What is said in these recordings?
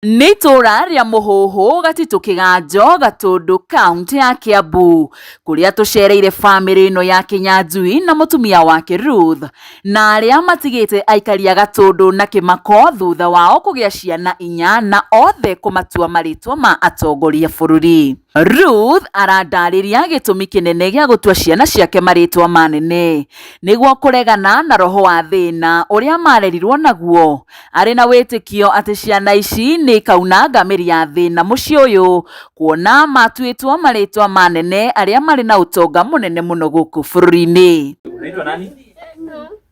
Nĩ itura rĩa Mũhũhũ Gatitũ Kĩganjo Gatũndũ kaunti ya Kiambu kũrĩa tũcereire famĩlĩ ĩno ya Kĩnyanjui na mũtumia wake Ruth na arĩa matigĩte aikari a Gatũndũ na kĩmako thutha wao kũgĩa ciana 4 na othe kũmatua marĩtwa ma atongoria bũrũri. Ruth arandarĩria gĩtũmi kĩnene gĩa gũtua ciana ciake marĩtwa manene nĩguo kũregana na roho wa thĩna ũrĩa marerirwo naguo. Arĩ na wĩtĩkio atĩ ciana ici nĩ kauna ngamĩri ya thĩna mũciĩ ũyũ kuona matuĩtwo marĩtwa manene arĩa marĩ na ũtonga mũnene mũno gũkũ bũrũri-inĩ. Unaitwa nani?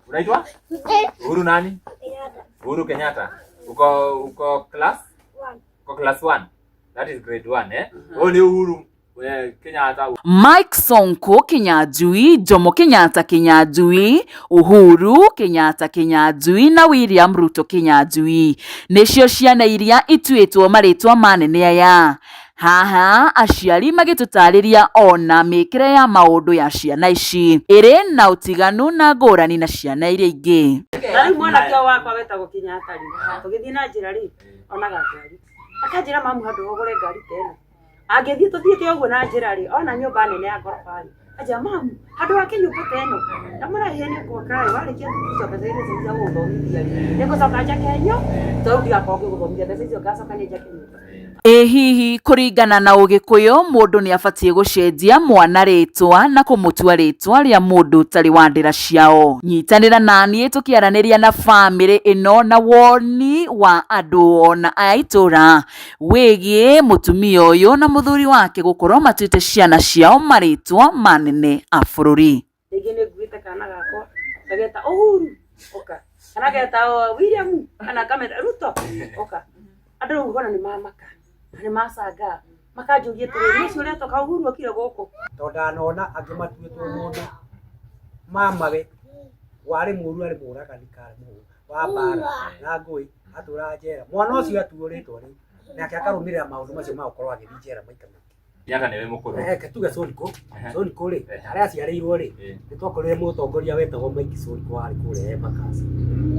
Unaitwa? Uhuru nani? Uhuru Kenyatta. Uko class 1. Uko class 1. That is grade 1, eh? Ni Uhuru Kenyatta. Mike Sonko Kĩnyanjui, Jomo Kenyatta Kĩnyanjui, Uhuru Kenyatta Kĩnyanjui na William Ruto Kĩnyanjui nĩcio ciana iria ituĩtwo marĩtwa manene aya. Haha aciari magĩtũtarĩria ona mĩkĩre ya maũndũ ya ciana ici ĩrĩ na ũtiganu na ngũrani na ciana iria ingĩ. Rĩu mwanake wakwa wetagwo Kenyatta rĩ, tũgĩthiĩ na njĩra rĩ, onaga ngari akanjĩra mamu handũ ũgũre ngari tena. Angĩthiĩ tũthiĩte ũguo na njĩra rĩ, ona nyũmba nene ya ngoroba rĩ, aja mamu handũ hake nyũmba teno ndamũra hene kwa kae warĩkia gũcoka thĩinĩ cia gũthomithia rĩ, nĩngũcoka njake nyo tondũ ndigakorwo ngĩgũthomithia mbeca icio ngacoka nĩ njake nyũmba. Hihi kũringana na ũgĩkũyũ mũndũ nĩ abatiĩ gũcenjia mwana rĩtwa na kũmũtua rĩtwa rĩa mũndũ ũtarĩ wa ndĩra ciao. Nyitanĩra naniĩ tũkĩaranĩria na famĩlĩ ĩno na woni wa andũ ona a itũra wĩgiĩ mũtumia ũyũ na mũthuri wake gũkorwo matuĩte ciana ciao marĩtwa manene a bũrũri. Rĩngĩ nĩ nguĩte kana gakwa ngageta Uhuru oka kana geta William kana kameta Ruto oka andũ rĩu ngona nĩ mamaka nĩ macanga makanjũria tũrĩ ũcio ũrĩa toka Uhuru okire gũkũ tondũ ndanona angĩ matuĩtwo mũndũ mamawe warĩ mũru arĩ mũragani karĩ wa mbara na ngũi atũra njera mwana ũcio atuũrĩtwo rĩ nake akarũmĩrĩra maũndũ macio ma gũkorwo agĩthiĩ njera maita maingĩ. Yaka nĩwe mũkũrũ. Tuge Sonko rĩ arĩa aciarĩirwo rĩ nĩtwakorire mũtongoria wetagwo Mike Sonko warĩ kũrĩa Embakasi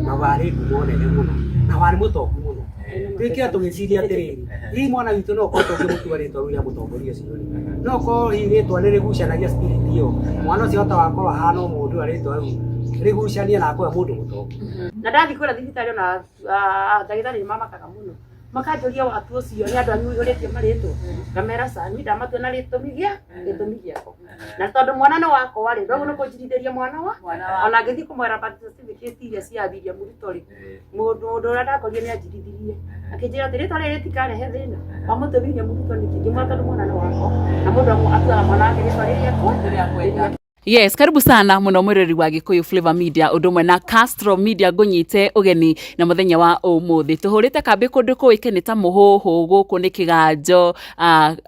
na warĩ ngumo nene mũno na warĩ mũtongu mũno. Twĩkĩra tũgĩciria atĩrĩrĩ hihi mwana witũ no ũkorwo tũngĩmũtua rĩtwa rĩu rĩa mũtongoria ũcio rĩ no ũkorwo hihi rĩtwa nĩrĩgucanagia spirit ĩyo mwana ũcio hota wakorwo ahana mũndũ ũrĩa rĩtwa rĩu rĩgucania na akorwo mũndũ mũtongu. Na ndathi kwĩra thibitarĩ ona ndagĩtarĩ nĩmamakaga mũno makanjũria watu ũcio nĩ andũ anyu ũrĩtie marĩtwo ngamera sani ndamatua na gĩtũmi gĩako na tondũ mwana no wakwa rĩ ndogo nĩ kũnjirithĩria mwana wa ona ngĩthiĩ kũmwĩra birth certificate iria ciambithia mũrutwo rĩ mũndũ ũrĩa ndakorire nĩ anjirithirie akĩnjĩra atĩ rĩtwa rĩrĩ rĩtikarehe thĩna wamũtũbirie mũrutwo nĩkĩ ngĩmwĩra tondũ mwana no wakwa na mũndũ atuaga mwana wake rĩtwa rĩrĩa. Yes, karibu sana muno mwirori wa Gikuyu Flavor Media ũndũmwe na Castro Media ngũnyite ũgeni na mũthenya wa ũmũthĩ tũhũrĩte kambĩ kũndũ kũĩkaine ta Mũhũhũ gũkũ nĩ Kĩganjo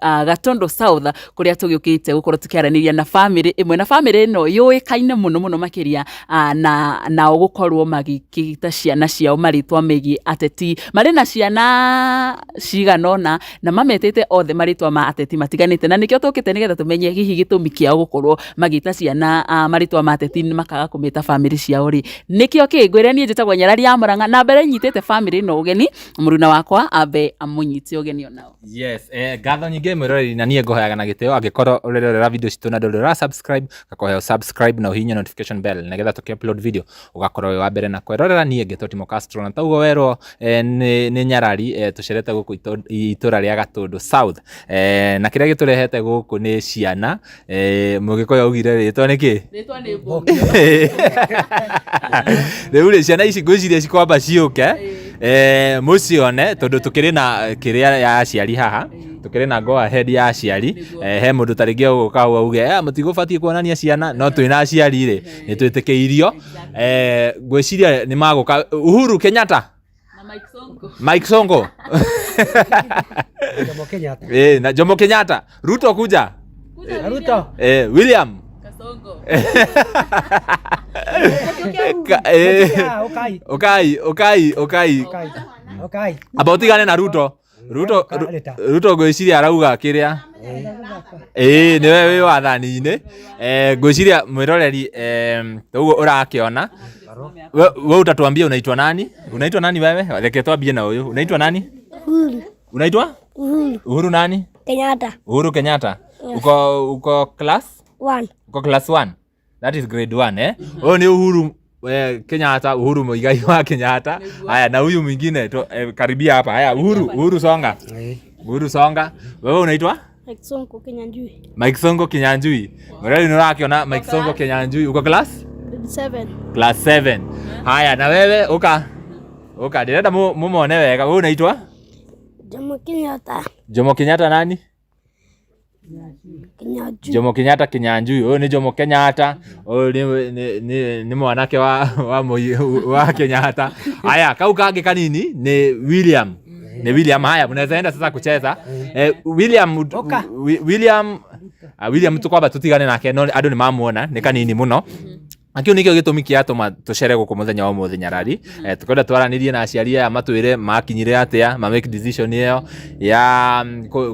Gatũndũ South kũrĩa tũgĩũkĩte gũkorwo tũkĩaranĩria na famĩlĩ ĩmwe na famĩlĩ ĩno yũĩkaine mũno makĩria na gũkorwo magĩkĩta ciana ciao marĩtwa megiĩ ateti marĩ na ciana ciganona na mametĩte othe marĩtwa ma ateti matiganĩte na nĩkĩo tũkĩte nĩgetha tũmenye hihi gĩtũmi kĩao gũkorwo magĩta ciana marĩtwa mateti makaga kũmĩta famĩlĩ ciao rĩ nĩkĩo kĩngwĩre niĩ njĩtagwo Nyarari ya Mũrang'a na mbere nyitĩte famĩlĩ ĩno ũgeni mũruna wakwa ambe amũnyite ũgeni onao. Yes, ngatho nyingĩ mwĩroreri na niĩ ngũhoyaga na gĩtĩo angĩkorwo ũrerorera video citũ na ndũrĩ subscribe gakoheo subscribe na ũhihinye notification bell nĩgetha tũkĩ-upload video ũgakorwo wĩ wa mbere na kwĩrorera. Niĩ ngĩtwo Timo Castro na taguo werwo nĩ Nyarari tũcerete gũkũ itũra rĩa Gatũndũ South na kĩrĩa gĩtũrehete gũkũ nĩ ciana mũgĩkũyũ augire rĩtwa nĩkĩ? Rĩtwa nĩ Mbũngĩ. Rĩu rĩ ciana ici ngwĩciria cikwamba ciũke mũcione tondũ tũkĩrĩ na kĩrĩa ya aciari haha tũkĩrĩ na go ahead ya aciari he mũndũ tarĩngĩ ũgũka hau auge mũtigũbatiĩ kuonania ciana no twĩna aciari rĩ nĩ twĩtĩkĩirio ngwĩciria nĩ magũka Uhuru Kenyatta na Mike Sonko. Mike Sonko Jomo Kenyatta na Jomo Kenyatta Ruto kuja Ruto William Kasongo. Okay. Abotigane na Ruto ngwĩciria arauga kĩrĩa nĩwe wĩ wathani-inĩ ngwĩciria mwĩroreri ũguo ũrakĩona wewe utatuambia unaitwa nani wewe reke twambie na ũyũ unaitwa nani Uhuru. Unaitwa? Uhuru. Uhuru nani? Kenyatta. Uhuru Kenyatta. Yes. Uko class? 1. Uko class 1? That is grade 1 eh? Huyo ni Uhuru Kenyatta, Uhuru Muigai wa Kenyatta. Haya na huyu mwingine karibia hapa. Haya Uhuru songa. Uhuru songa. Wewe unaitwa? Mike Sonko Kinyanjui. Mike Sonko Kinyanjui. Wewe unakiona Mike Sonko Kinyanjui. Uko class? 7. Class 7. Haya na wewe uka direda muone wega. Wewe unaitwa? Jomo Kenyatta. Jomo Kenyatta nani? Kinyanjui. Jomo Kenyatta Kinyanjui. Huyu ni Jomo Kenyatta. Huyu ni mwanake wa Kenyatta. Haya, kau kage kanini ni William. Ni William. Haya, mnaweza enda sasa kucheza. William tukwamba tutigane nake no andu ni mamuona ni kanini muno. Akio nikio gitumi kiatuma tucere guku muthenya wa muthenya rari tukwenda twaranirie na aciari aya matwire makinyire atia ma make decision iyo ya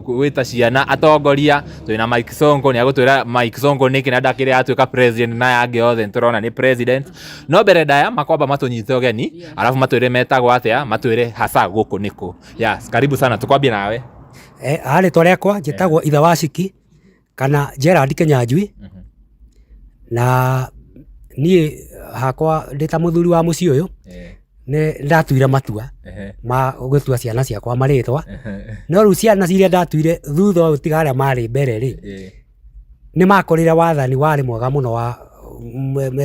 gwita ciana atongoria twina Mike Sonko ni agutwira Mike Sonko niki na ndakire atuika president na yange othe turona ni president no mbere ndaya makwamba matunyite ogeni alafu matwire metagwo atia matwire hasa guku niku yes karibu sana tukwambie nawe ritwa riakwa njitagwo itha waciki kana Gerald Kinyanjui na niĩ hakwa ndita muthuri wa muciĩ uyu nĩ ndatuire matua ma gũtua ciana ciakwa marĩtwa no rĩu ciana ciria ndatuire thutha ũyũ tiga arĩa marĩ mbere rĩ nĩ makorire wathani warĩ mwega mũno wa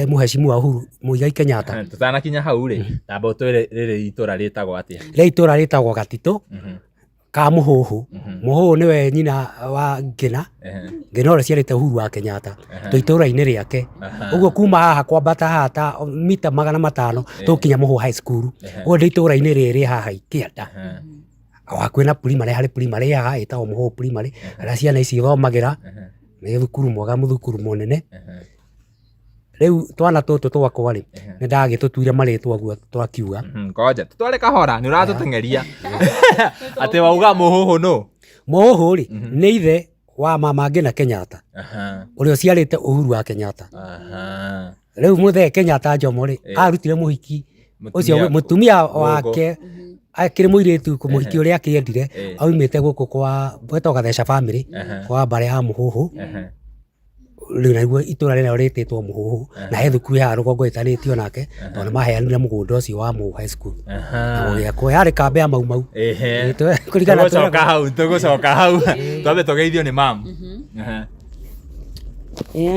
Mheshimiwa Uhuru Muigai Kenyatta. Tutanakinya hau rĩ tamba ũtwĩre rĩrĩ itũra rĩtagwo atĩa? Rĩrĩ itũra rĩtagwo Gatitũ ka Mũhũhũ. Mũhũhũ nĩwe nyina wa Ngina. Ngina ũrĩa ciarĩte Uhuru wa Kenyatta twĩ itũra-inĩ rĩake. Ũguo kuma haha kwambata haha ta mita 500 tũkinya Mũhũhũ High School. Ũguo ndĩ itũra-inĩ rĩrĩ haha ikĩenda. Wakwĩ na primary harĩ primary haha ĩtagwo Mũhũhũ primary arĩa ciana ici ithomagĩra nĩ thukuru mwega mũthukuru mũnene. Rĩu twana tũtũ twakwa rĩ nĩ ndagĩtũtuire marĩtwa guo twakiuga koja tutware kahora nĩ ũratũteng'eria atĩ wauga Mũhũhũ no Mũhũhũ rĩ nĩ ithe wa mama Ngina Kenyatta ũrĩa ũciarĩte Uhuru wa Kenyatta. Rĩu mũthee Kenyatta Jomo rĩ arutire mũhiki ũcio mũtumia wake akĩrĩ mũirĩtu mũhiki ũrĩa akĩendire aumĩte gũkũ kwa gwetwo Gatheca family kwa mbarĩ ya Mũhũhũ. Rĩu naguo itũra rĩrĩa rĩtĩtwo Mũhũhũ na he thukuru ya rũgongo ĩtarĩtio nake tondũ nĩmaheanire mũgũnda ũcio wa Mũhũhũ High School na gũgĩakwo yarĩ kambĩ ya Mau tũgũcoka hau twambe tũgeithio nĩ mamu.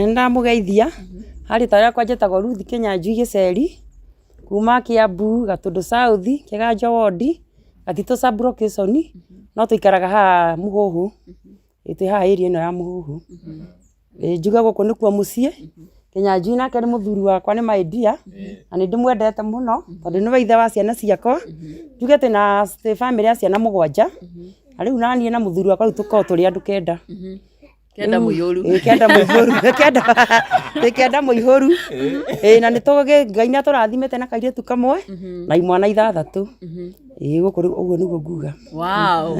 Ndamũgeithia harĩ ta rĩakwa njĩtagwo Ruth Kinyanjui Gĩceri kuma Kiambu Gatũndũ South Kĩganjo Ward Gatitũ sub location no tũikaraga haha Mũhũhũ twĩ haha area ĩno ya Mũhũhũ. Njuga gũkũ nĩkuo mũciĩ Kinyanjui nake nĩ mũthuri wakwa nĩ my dear na nĩ ndĩmwendete mũno tondũ nĩwe ithe wa ciana ciakwa. Njuge twĩna family ya ciana 7 na rĩu naniĩ na mũthuri wakwa rĩu tũkoragwo tũrĩ andũ 9. Kenda mũihũru. Kenda mũihũru. Na nĩ Ngai nĩ atũrathimĩte na kairĩtu kamwe na imwana 6. Gũkũ ũguo nĩguo nguga. Wow.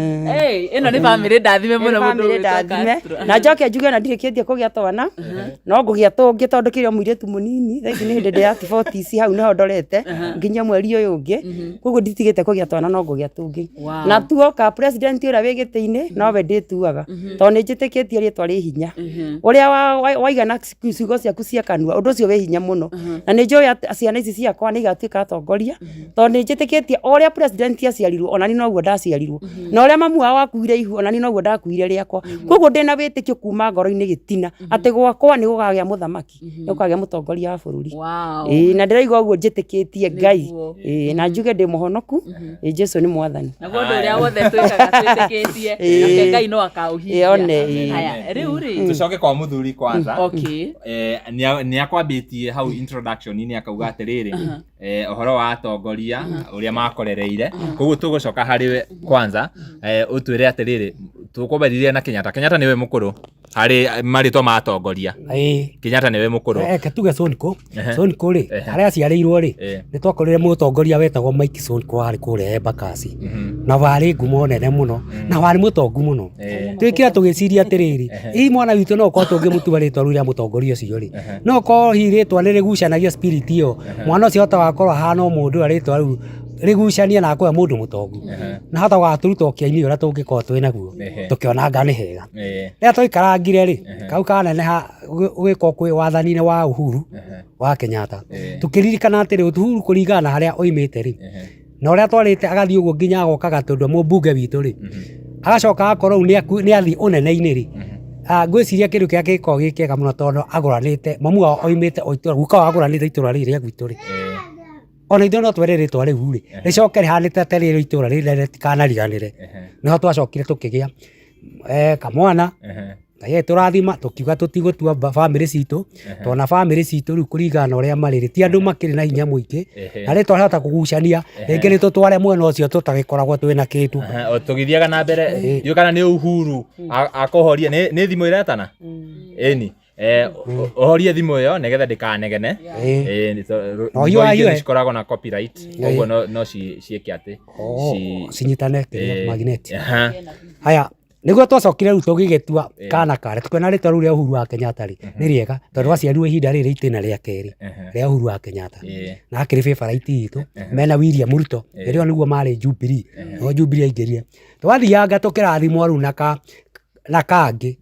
Ĩno nĩ family ndathime mũno mũndũ ndathime. Na njoke njuge na ndirĩkĩtie kũgĩa twana no ngũgĩa tũngĩ tondũ kĩrĩ mũirĩtu mũnini thaa ici nĩ hĩndĩ ya 40 hau nĩho ndorete nginya mweri ũyũ ũngĩ koguo nditigĩte kũgĩa twana no ngũgĩa tũngĩ. Na tuoka president ũrĩa wĩ gĩtĩ-inĩ nowe ndĩtuaga tondũ nĩ njĩtĩkĩtie rĩtwa rĩ hinya. Ũrĩa waigana ciugo ciaku cia kanua ũndũ ũcio wĩ hinya mũno na nĩ njũĩ ciana ici ciakwa nĩ igatuĩka atongoria tondũ nĩ njĩtĩkĩtie ũrĩa president aciarirwo onani noguo ndaciarirwo na ũrĩa mamu wao akuire ihu onani noguo ndakuire rĩakwa. Koguo ndĩna wĩtĩkio kuma ngoro-inĩ gĩtina atĩ gwakwa nĩ gũgagĩa mũthamaki nĩ gũkagĩa mũtongoria wa bũrũri. Na ndĩraigua ũguo njĩtĩkĩtie Ngai na njuge ndĩ mũhonoku Jesũ nĩ mwathani. Naguo ũndũ ũrĩa wothe twĩkaga twĩtĩkĩtie Ngai no akaũhingia. Haya rĩu rĩ tucoke kwa mũthuri kwanza. Okay. Nĩ akwambĩtie hau introduction-inĩ akauga atĩrĩrĩ ũhoro wa atongoria ũrĩa makorereire koguo tũgũcoka harĩ we kwanza ũtwĩre atĩrĩrĩ tũkũmbaririe na Kenyatta. Kenyatta nĩwe mũkũrũ harĩ marĩtwa ma atongoria. Kenyatta nĩwe mũkũrũ. Tuge Sonko rĩ harĩa aciarĩirwo rĩ nĩ twakorire mũtongoria wetagwo Mike Sonko warĩ kũrĩa Embakasi na warĩ ngumo nene mũno na warĩ mũtongu mũno. Twĩkĩra tũgĩciria atĩrĩrĩ hihi mwana witũ no korwo tũngĩmũtua rĩtwa rĩu rĩa mũtongoria ũcio rĩ no korwo hihi rĩtwa nĩ rĩgucanagia spirit ĩyo mwana ũcio hotaga gũkorwo ahana mũndũ ũrĩa rĩtwa rĩu rigucania na kwa mundu mutongu na hata gaturuta kiaini ura tungikoo twina guo tukionanga ni hega ria twikarangire ri kau kaneneha gwiko kwi wathanine wa Uhuru wa Kenyatta tukiririkana atiri Uhuru kuringana na haria oimite ri na uria twarite agathii uguo nginya agokaga tondu mubunge witu ri agacoka akorwo ni athi unene-ini ri ngwiciria kindu kia giko gikiega muno tondu aguranite mamu wao oimite oitura guka aguranite itura riri ria gwitu ri ona ithuĩ no twere rĩtwa rĩu rĩ rĩcoke rĩhanĩte atĩ rĩrĩ itũra rĩrĩ tikanariganĩre nĩho twacokire tũkĩgĩa kamwana Ngai tũrathima tũkiuga tũtigũtua bamĩrĩ citũ twana bamĩrĩ citũ rĩu kũringana na ũrĩa marĩ ti andũ makĩrĩ na hinya mũingĩ na rĩ twahota kũgucania rĩngĩ nĩ tũtware mwena ũcio tũtagĩkoragwo twĩna kĩndũ tũgĩthiaga na mbere ndiũ kana nĩ Uhuru akũhoria nĩ thimũ iretana ĩni ohorie thimũ ĩyo nĩgetha ndĩkanegene cikoragwo na copyright ũguo no ciĩke atĩ cinyitane magnet haya nĩguo twacokire rĩu tũgĩgĩtua kana kare tukiona rĩtwa rĩu rĩa Uhuru wa Kenyatta rĩ nĩ rĩega tondũ waciarirwo ihinda rĩrĩ itĩna rĩa kerĩ rĩa Uhuru wa Kenyatta na akĩrĩ favourite itũ mena William Ruto rĩrĩo nĩguo marĩ Jubilee no Jubilee aingĩrire twathianga tũkĩrathimwo rĩu na kangĩ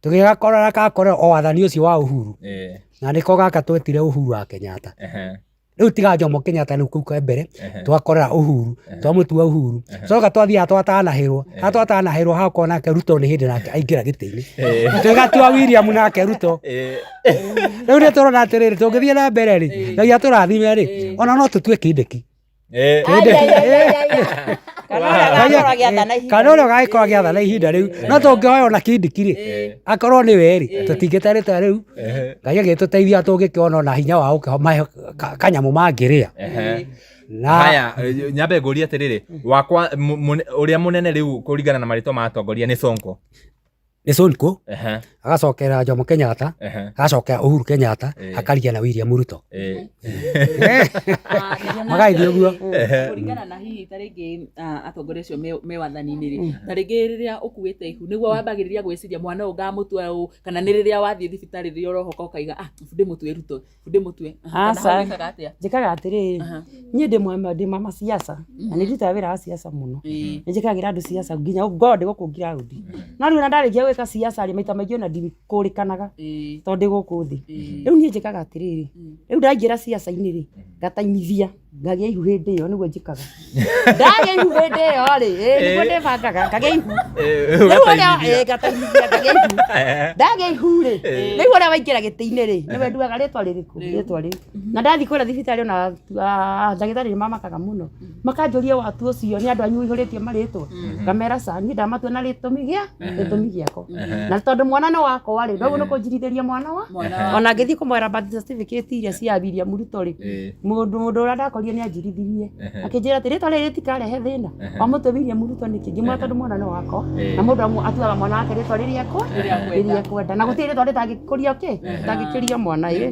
tũgĩgakorora gakorwo o wathani ũcio wa Uhuru na nĩko gaka twetire Uhuru wa Kenyatta rĩu tiga Jomo Kenyatta rĩu kũu mbere twakorera Uhuru twamũtua Uhuru coka twathiaga twatanahĩrwo hakorwo nake Ruto nĩ hĩndĩ nake aingĩra gĩtĩ-inĩ tũgatua William nake Ruto rĩu nĩ tũrona atĩrĩrĩ tũngĩthiĩ na mbere rĩ Ngai atũrathime rĩ ona no tũtue Kindiki kana ũrĩa gagĩkorwo gĩathana ihinda rĩu no tũngĩhoya ona Kindiki rĩ akorwo nĩ we rĩ tũtingĩte rĩtwa rĩu Ngai agĩtũteithia tũngĩkĩona ona hinya wa gũkĩmahe kanyamũ mangĩrĩa haya nyambe ngũrie atĩrĩrĩ wakwa ũrĩa mũnene rĩu kũringana na marĩtwa ma atongoria nĩ Sonko nĩ Sonko agacokera Jomo Kenyatta agacokera Uhuru Kenyatta akarigia na William Ruto magaithio ũguo kũringana na hihi ta rĩngĩ atongoria acio me wathani-inĩ rĩ ta rĩngĩ rĩrĩa ũkuĩte ihu nĩguo wambagĩrĩria gwĩciria mwana ũyũ ngamũtua ũũ kana nĩ rĩrĩa wathiĩ thibitarĩ rĩrĩa ũrohoka ũkaiga ndĩmũtue Ruto ndĩmũtue njĩkaga atĩrĩrĩ niĩ ndĩ mama siasa na nĩ ndutaga wĩra wa siasa mũno nĩ njĩkagĩra andũ siasa nginya ngorwo ndĩ gũkũ ngiraũndi no rĩu na ndarĩkia gwĩka siasa rĩ maita maingĩ ona ndikũrĩkanaga tondũ ndĩ gũkũ thĩ rĩu niĩ njĩkaga atĩrĩrĩ rĩu ndaingĩra siasa-inĩ rĩ ngataimithia ngagĩa ihu hĩndĩ ĩyo nĩguo njĩkaga ndagĩa ihu hĩndĩ ĩyo rĩ nĩguo ndĩbangaga ngagĩa ihu rĩu ũrĩa ngataimithia ngagĩa ihu ndagĩa ihu rĩ rĩu ũrĩa waingĩra gĩtĩ-inĩ rĩ nĩwe nduaga rĩtwa rĩrĩkũ rĩtwa rĩu na ndathiĩ kwĩra thibitarĩ ona ndagĩtarĩ nĩ mamakaga mũno makanjũria watu ũcio nĩ andũ anyu ihũrĩtie marĩtwa ngamera niĩ ndamatua na gĩtũmi gĩakwa na tondũ mwana nĩ wakwa rĩ noguo nĩ kũnjirithĩria mwana wa ona ngĩthiĩ kũmwĩra birth certificate iria cia William Ruto rĩ mũndũ ũrĩa ndakorire nĩ anjirithirie akĩnjĩra atĩ rĩtwa rĩrĩ rĩtikarehe thĩna wamũtua William Ruto nĩkĩ ngĩmwĩra tondũ mwana nĩ wakwa na mũndũ atuaga mwana wake rĩtwa rĩrĩa ekwenda na gũtirĩ rĩtwa rĩtangĩkũria rĩtangĩkĩria mwana ndĩ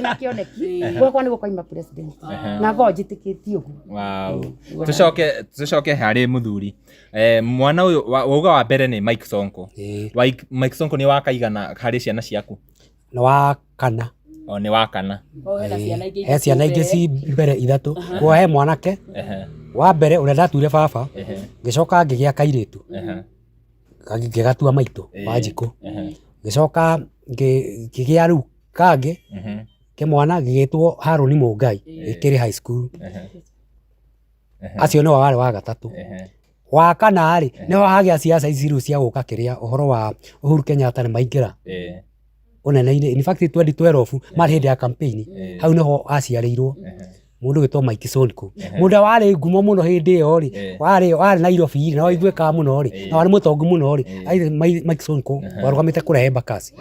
na kĩoneki gwakwa nĩ gũkoima president na ngo njĩtĩkĩtie ũguo tũcoke harĩ mũthuri mwana ũyũ wauga wa mbere nĩ Mike Sonko Mike Sonko nĩ wakaigana harĩ ciana ciaku nĩ wa kana nĩ wa kana he ciana ingĩ ci mbere ithatũ kuo he mwanake wa mbere ũrĩa ndatuire baba ngĩcoka ngĩgĩa kairĩtu ngĩgatua maitũ Wanjikũ ngĩcoka ngĩgĩa rĩu kangĩ kĩmwana gĩgĩtwo Harũni Mũngai gĩkĩrĩ high school acio nĩwe warĩ wa gatatũ wa kana rĩ nĩho hagĩa ciaca ici rĩu cia gũka kĩrĩa ũhoro wa Uhuru Kenyatta nĩ maingĩra ũnene-inĩ in fact 2012 marĩ hĩndĩ ya campaign hau nĩho aciarĩirwo mũndũ wĩtwo Mike Sonko mũndũ warĩ ngumo mũno hĩndĩ ĩyo rĩ warĩ Nairobi rĩ na waiguĩkaga mũno rĩ na warĩ mũtongu mũno rĩ Mike Sonko warũgamĩte kũrehe Mbakasi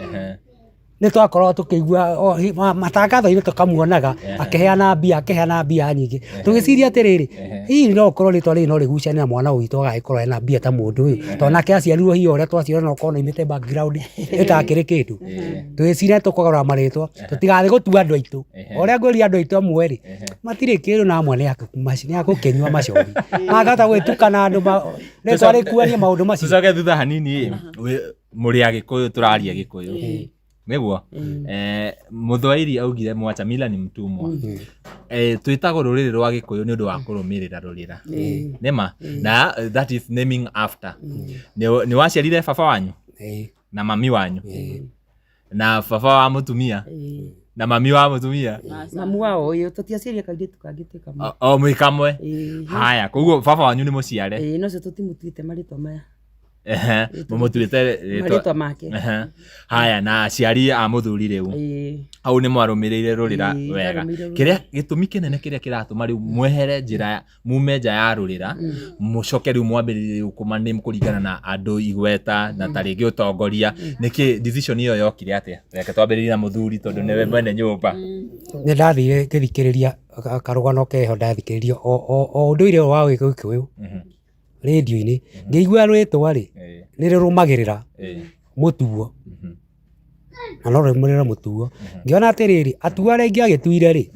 nĩ twakorwo tũkĩigua matangatho-inĩ tũkamuonaga akĩheana mbia nyingĩ tũgĩciria atĩrĩrĩ hihi no ũkorwo rĩtwa rĩrĩ no rĩgucanie na mwana ũyũ witũ agagĩkorwo ena mbia ta mũndũ ũyũ tondũ nake aciarirwo hihi ũrĩa twaciarwo no ũkorwo naimĩte background ĩtakĩrĩ kĩndũ tũgĩciria tũkagũra marĩtwa tũtigathiĩ gũtua andũ aitũ ũrĩa ngwĩria andũ aitũ amwe rĩ matirĩ kĩndũ na amwe nĩ agũkĩnyua macori magahota gwĩtukana andũ rĩtwa rĩkuanie maũndũ macio tũcoke thutha hanini mũrĩ Agĩkũyũ tũraria Gĩkũyũ niguo Muthwairi augire mwacha mila ni mtumwa twitagwo ruriri rwa Gikuyu ni undu wa kurumirira rurira nema na that is naming after ni waciarire baba wanyu na mami wanyu na baba wa mutumia na mami wa mutumia mamu wao uyu tutiaciria kairitu kangiteka o mwikamwe haya koguo baba wanyu ni muciare no se tutimutuite maritwa maya mumutuite maritwa make haya na aciari a muthuri riu au ni mwarumirire rurira wega kiria gitumi kinene kiria kiratuma riu mwehere njira mume nja ya rurira mucoke riu mwambiririe kumane kuringana na andu igweta na taringi utongoria niki decision iyo yokire atia reke twambiririe na muthuri tondu niwe mwene nyumba ni ndathire ngithikiriria karugano keho ndathikiriria o nduire wa Gikuyu radio-ini ngĩigua rwĩtwa rĩ nĩ rũrũmagĩrĩra mũtuo na no rũrũmagĩrĩra mũtuo ngĩona atĩrĩrĩ atua arĩa ingĩ agĩtuire rĩ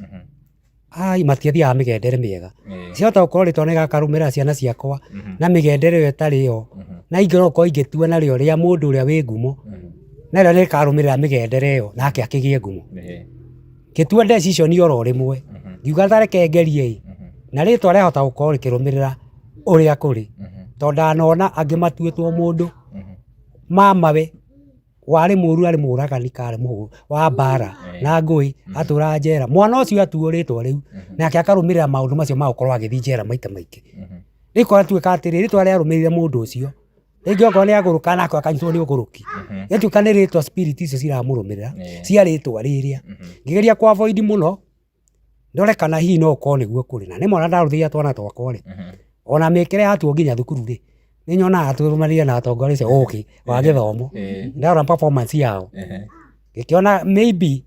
ai matiathiaga mĩgendere mĩega ciahota gũkorwo rĩtwa nĩ gakarũmĩrĩra ciana ciakwa na mĩgendere ĩyo ĩtarĩ yo na ingĩrokorwo ingĩtua narĩo rĩa mũndũ ũrĩa wĩ ngumo na rĩo nĩ karũmĩrĩra mĩgendere ĩyo nake akĩgĩe ngumo ngĩtua decision oro rĩmwe ngiuga tareke ngerie na rĩtwa rĩahota gũkorwo rĩkĩrũmĩrĩra uria kuri tondanona angĩ matuĩtwo mũndũ mamawe warĩ mũru arĩ mũragani karĩ mũhũ wa mbara na ngũĩ atũra njera mwana ũcio atuo rĩtwa rĩu nake akarũmĩrĩra maũndũ macio ma gũkorwo agĩthiĩ njera maita maingĩ rĩko atuĩka atĩrĩ rĩtwa rĩarũmĩrĩire mũndũ ũcio rĩngĩ okorwo nĩ agũrũka nake akanyitwo nĩ ũgũrũki gĩtuĩka nĩ rĩtwa spirit icio ciramũrũmĩrĩra cia rĩtwa rĩrĩa ngĩgeria kwa avoid mũno ndore kana hihi no ũkorwo nĩguo kũrĩ na nĩ mwana ndarũthĩia twana twakwa rĩ ona mĩkĩre yatuo nginya thukuru rĩ nĩ nyonaga tũrũmanĩrĩire na atongoria acio ũkĩ wa gĩthomo ndarora performance yao ngĩkĩona maybe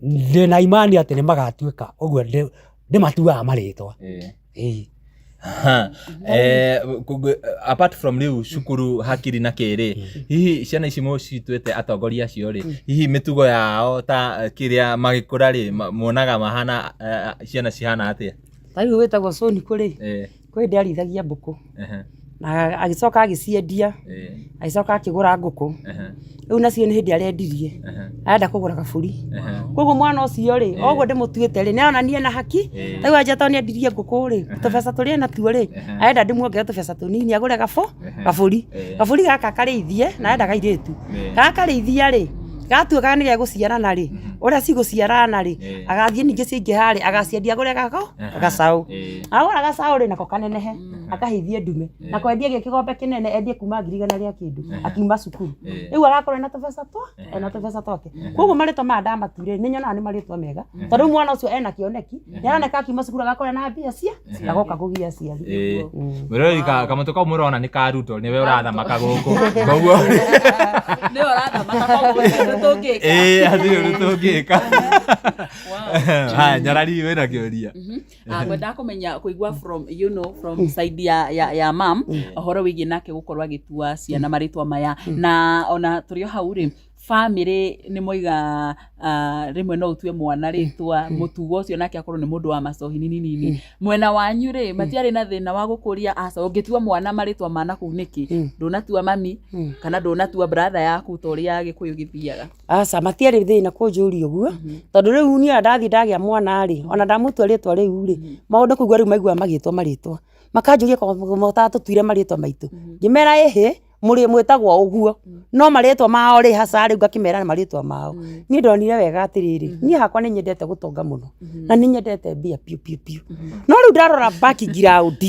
ndĩna imani atĩ nĩ magatuĩka ũguo ndĩmatuaga marĩtwa apart from riu cukuru hakiri na kĩrĩ hihi ciana ici mũcituĩte atongoria acio rĩ hihi mĩtugo yao ta kĩrĩa magĩkũra rĩ muonaga mahana ciana cihana atĩa taiũ wĩtagwo Soni kũrĩ kwĩ ndĩ arithagia mbũkũ na agĩcoka agĩciendia agĩcoka akĩgũra ngũkũ rĩu nacio nĩ hĩndĩ arendirie arenda kũgũra gabũri koguo mwana ũcio rĩ oguo ndĩmũtuĩte rĩ nĩonanie na haki taiũ anja tondũ nĩendirie ngũkũ rĩ tũbeca tũrĩa natuo rĩ arenda ndĩmuongerere tũbeca tũnini agũre gabũri gaka karĩithie na arenda kairĩtu gaka karĩithia rĩ gatuĩka nĩ gegũciarana rĩ ũrĩa cigũciarana rĩ agathiĩ ningĩ ciingĩha rĩ agaciendia agũre gacaũ agũra gacaũ rĩ nako kanenehe akahithie ndume na kwendia gĩkĩgombe kĩnene endie kuma 100 rĩa kĩndũ akiuma cukuru rĩu agakorwo ena tũbeca twake koguo marĩtwa maya ndamaturĩ nĩ nyonaga nĩ marĩtwa mega tondũ mwana ũcio ena kĩoneki nĩaroneka akiuma cukuru agakorwo na mbia cia agoka kũgia aciari mũrori kamũtũ kau mũrona nĩ karuto nĩwe ũrathamaka gũkũ koguo nĩ ũrathamaka koguo hatirĩ tũngĩka haya nyarari wĩna kĩũria ngwendaga kũmenya kũigua from side ya mam ũhoro wĩgiĩ nake gũkorwo agĩtua ciana marĩtwa maya na ona tũrĩ o hau rĩ family nĩ moiga rĩmwe no ũtue mwana rĩtwa mũtugo ũcio nake akorwo nĩ mũndũ wa macohi nini mwena wanyu rĩ matiarĩ na thĩna wa gũkũria aca ũngĩtua mwana marĩtwa mana kũu nĩkĩ ndũnatua mami kana ndũnatua brother yaku ta ũrĩa Gĩkũyũ gĩthiaga aca matiarĩ thĩna kũnjũria ũguo tondũ rĩu niĩ ndathiĩ ndagĩa mwana rĩ ona ndamũtua rĩtwa rĩu rĩ maũndũ kũigua rĩu maigua magĩtwa marĩtwa makanjũria motaga tũtuire marĩtwa maitũ ngĩmera ĩhĩ mũrĩ mwĩtagwo ũguo no marĩtwa mao rĩ haca rĩu ngakĩmera marĩtwa mao niĩ ndonire wega atĩrĩrĩ niĩ hakwa nĩ nyendete gũtonga mũno na nĩ nyendete mbia piu no rĩu ndarora background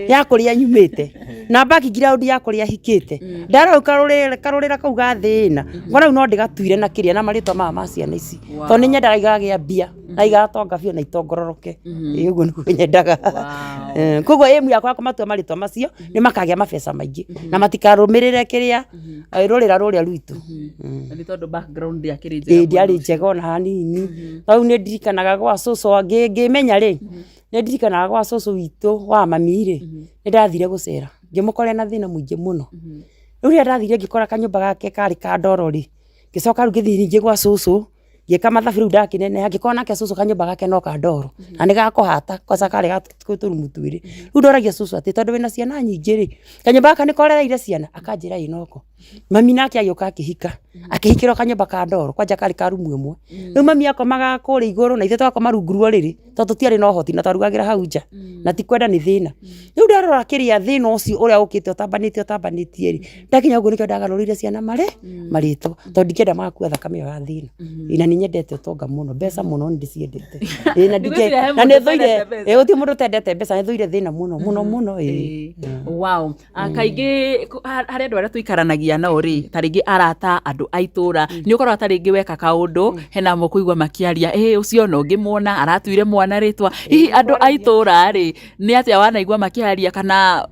ya kũrĩa nyumĩte na background ya kũrĩa hikĩte ndarora karũrĩra kau gathĩna ngona rĩu no ndĩgatuire na kĩrĩa na marĩtwa maya ma ciana ici tondũ nĩ nyendaga igagĩa mbia na igatonga biũ na itongororoke ũguo nĩguo nyendaga koguo ĩmu yakwa kũmatua marĩtwa macio nĩ makagĩa mabeca maingĩ na matikarũmĩrĩre kĩrĩa rũrĩra rũrĩa rwitũ nĩ tondũ background yakĩrĩ njega ndiarĩ njega ona hanini rĩu nĩ ndirikanaga gwa cũcũ ngĩmenya rĩ nĩ ndirikanaga gwa cũcũ witũ wa mami rĩ nĩ ndathire gũcera ngĩmũkorera na thĩna mũingĩ mũno rĩu rĩrĩa ndathire ngĩkora kanyũmba gake karĩ ka ndoro rĩ ngĩcoka rĩu ngĩthiĩ ningĩ gwa cũcũ ngĩka mathabu rĩu ndakineneha ngĩkorwo nake cũcũ kanyũmba gake no ka ndoro na nĩ gakũhata koca karĩ gatũrumu twĩrĩ rĩu ndoragia cũcũ atĩ tondũ wĩna ciana nyingĩ rĩ kanyũmba gaka nĩ korereire ciana akanjĩra ĩ noko mami nake agĩũka akĩhika akĩhikĩrwo kanyũmba ka ndoro kwanja karĩ ka rumu ĩmwe rĩu mami akomaga kũrĩa igũrũ na ithuĩ twakoma rungu rwa rĩrĩ tondũ tũtiarĩ na ũhoti na twarugagĩra hau nja na ti kwenda nĩ thĩna rĩu ndarora kĩrĩa thĩna ũcio ũrĩa ũkĩte ũtambanĩtie rĩ ndakinya ũguo nĩkĩo ndagarũrĩire ciana marĩtwo tondũ ndingĩenda magakua thakame ĩyo ya thĩna na nĩ nyendete ũtonga mũno mbeca mũno nĩ ndĩciendete na nĩ thũire gũtirĩ mũndũ ũtendete mbeca nĩ thũire thĩna mũno wow kaingĩ harĩ andũ arĩa tũikaranagia nao rĩ ta rĩngĩ arata andũ a itũũra nĩ ũkoraga ta rĩngĩ weka kaũndũ hena mo kũigua makĩaria ũcio no ngĩmwona aratuire mwana rĩtwa hihi andũ a itũũra rĩ nĩ atĩa wanaigua makĩaria kana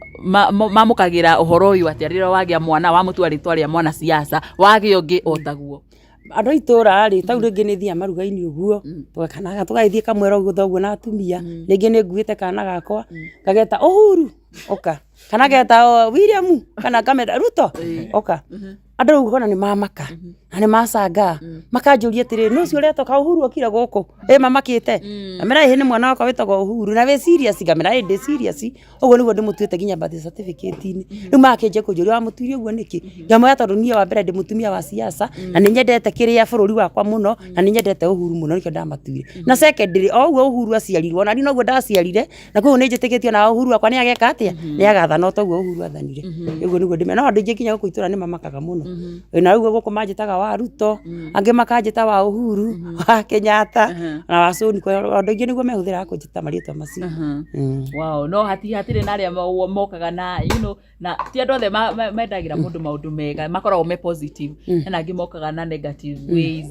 mamũkagĩra ũhoro ũyũ atĩ rĩrĩa wagĩa mwana wamũtua rĩtwa rĩa mwana siasa wagĩa ũngĩ otaguo andũ a itũũra rĩ tau rĩngĩ nĩ thiaga maruga-inĩ ũguo tũgakanaga tũgagĩthiĩ kamwera ũguo thoguo na atumia rĩngĩ nĩ nguĩte kana gakwa ngageta Uhuru oka kana geta William kana kamera Ruto oka andũ rĩu hona nĩ mamaka na nĩ macanga makanjũria atĩrĩ nĩ ũcio ũretoka Uhuru okire gũkũ mamakĩte amera nĩ mwana wakwa wĩtagwo Uhuru na wĩ serious ngamera ndĩ serious ũguo nĩguo ndĩmũtuĩte nginya birth certificate-inĩ rĩu makĩnjia kũnjũria wamũtuire ũguo nĩkĩ ngamwĩra tondũ niĩ wa mbere ndĩ mũtumia wa siasa na nĩ nyendete kĩrĩa bũrũri wakwa mũno na nĩ nyendete Uhuru mũno nĩkĩo ndamatuire na secondary ũguo Uhuru aciarirwo na niĩ noguo ndaciarire na koguo nĩ njĩtĩkĩtio na Uhuru wakwa nĩ ageka atĩa nĩ agathana ũguo Uhuru athanire ũguo nĩguo ndĩmena no andũ aingĩ nginya gũkũ itũũra nĩ mamakaga mũno na rĩu gũkũ manjĩtaga wa Ruto angĩ makanjĩta wa Uhuru wa Kenyatta na wa Soni kwa andũ aingĩ nĩguo mehũthĩraga kũnjĩta marĩtwa macio wow no hatirĩ na arĩa mokaga na na ti andũ othe mendagĩra mũndũ maũndũ mega makoragwo me positive na angĩ mokaga na negative ways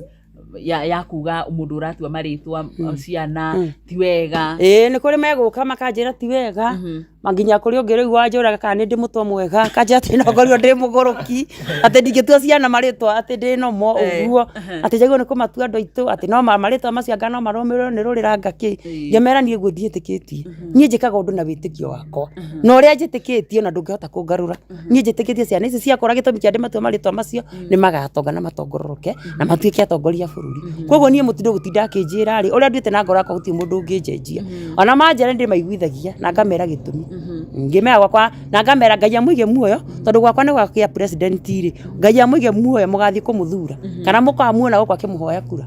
ya kuga mũndũ ũratua marĩtwa ciana ti wega nĩ kũrĩ megũka makanjĩra ti wega manginya kũrĩ ũngĩ rĩu wanjũraga kana nĩ ndĩ mũtwe mwega kanjĩra atĩ no ngorirwo ndĩ mũgũrũki atĩ ndingĩtua ciana marĩtwa atĩ ndĩ nomo ũguo atĩ njagĩrĩirwo nĩ kũmatua andũ aitũ atĩ no marĩtwa macio anga no marũmĩrĩrwo nĩ rũrĩra ngakĩ ngĩmera niĩ guo ndiĩtĩkĩtie niĩ njĩkaga ũndũ na wĩtĩkio wakwa na ũrĩa njĩtĩkĩtie na ndũngĩhota kũngarũra niĩ njĩtĩkĩtie ciana ici ciakũra gĩtũmi kĩa ndĩmatua marĩtwa macio nĩ magatonga na matongororoke na matuĩke atongoria bũrũri koguo niĩ mũtindo gũtinda akĩnjĩra rĩ ũrĩa nduĩte na ngoro yakwa gũtirĩ mũndũ ũngĩnjenjia ona manjĩra ndĩ maiguithagia na ngamera gĩtũmi ngĩmera gwakwa na ngamera Ngai amũige muoyo tondũ gwakwa nĩ gwakĩa president rĩ Ngai amũige muoyo mũgathiĩ kũmũthura kana mũkamuona gũkũ akĩmũhoya kura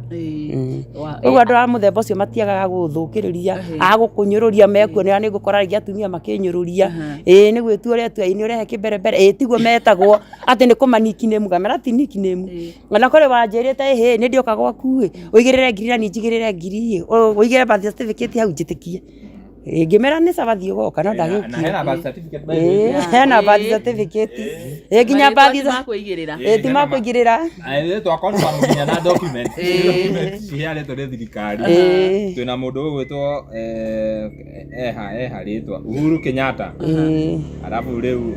ũguo andũ a mũthemba ũcio matiagaga gũthũkĩrĩria agũkũnyũrũria mekuo nĩ ngũkora rĩngĩ atumia makĩnyũrũria nĩ gwĩtua ũrĩa tu nĩ ũrehe kĩmberebere tiguo metagwo atĩ nĩ kũmanikinĩmu ngamera ti nikinĩmu ona kũrĩ wanjĩrĩte nĩ ndĩoka gwaku ũigĩrĩre ngiri na niĩ njigĩrĩre ngiri ũigĩre birth certificate hau njĩtĩkie ngĩmera nĩ sabathi ũgoka no ndagĩũkire na hena birth certificate nginya birth timakũigĩrĩra twakonfirm na document ciheanĩtwo nĩ thirikari twĩna mũndũ ũgwĩtwo rĩtwa Uhuru Kenyatta arabu rĩu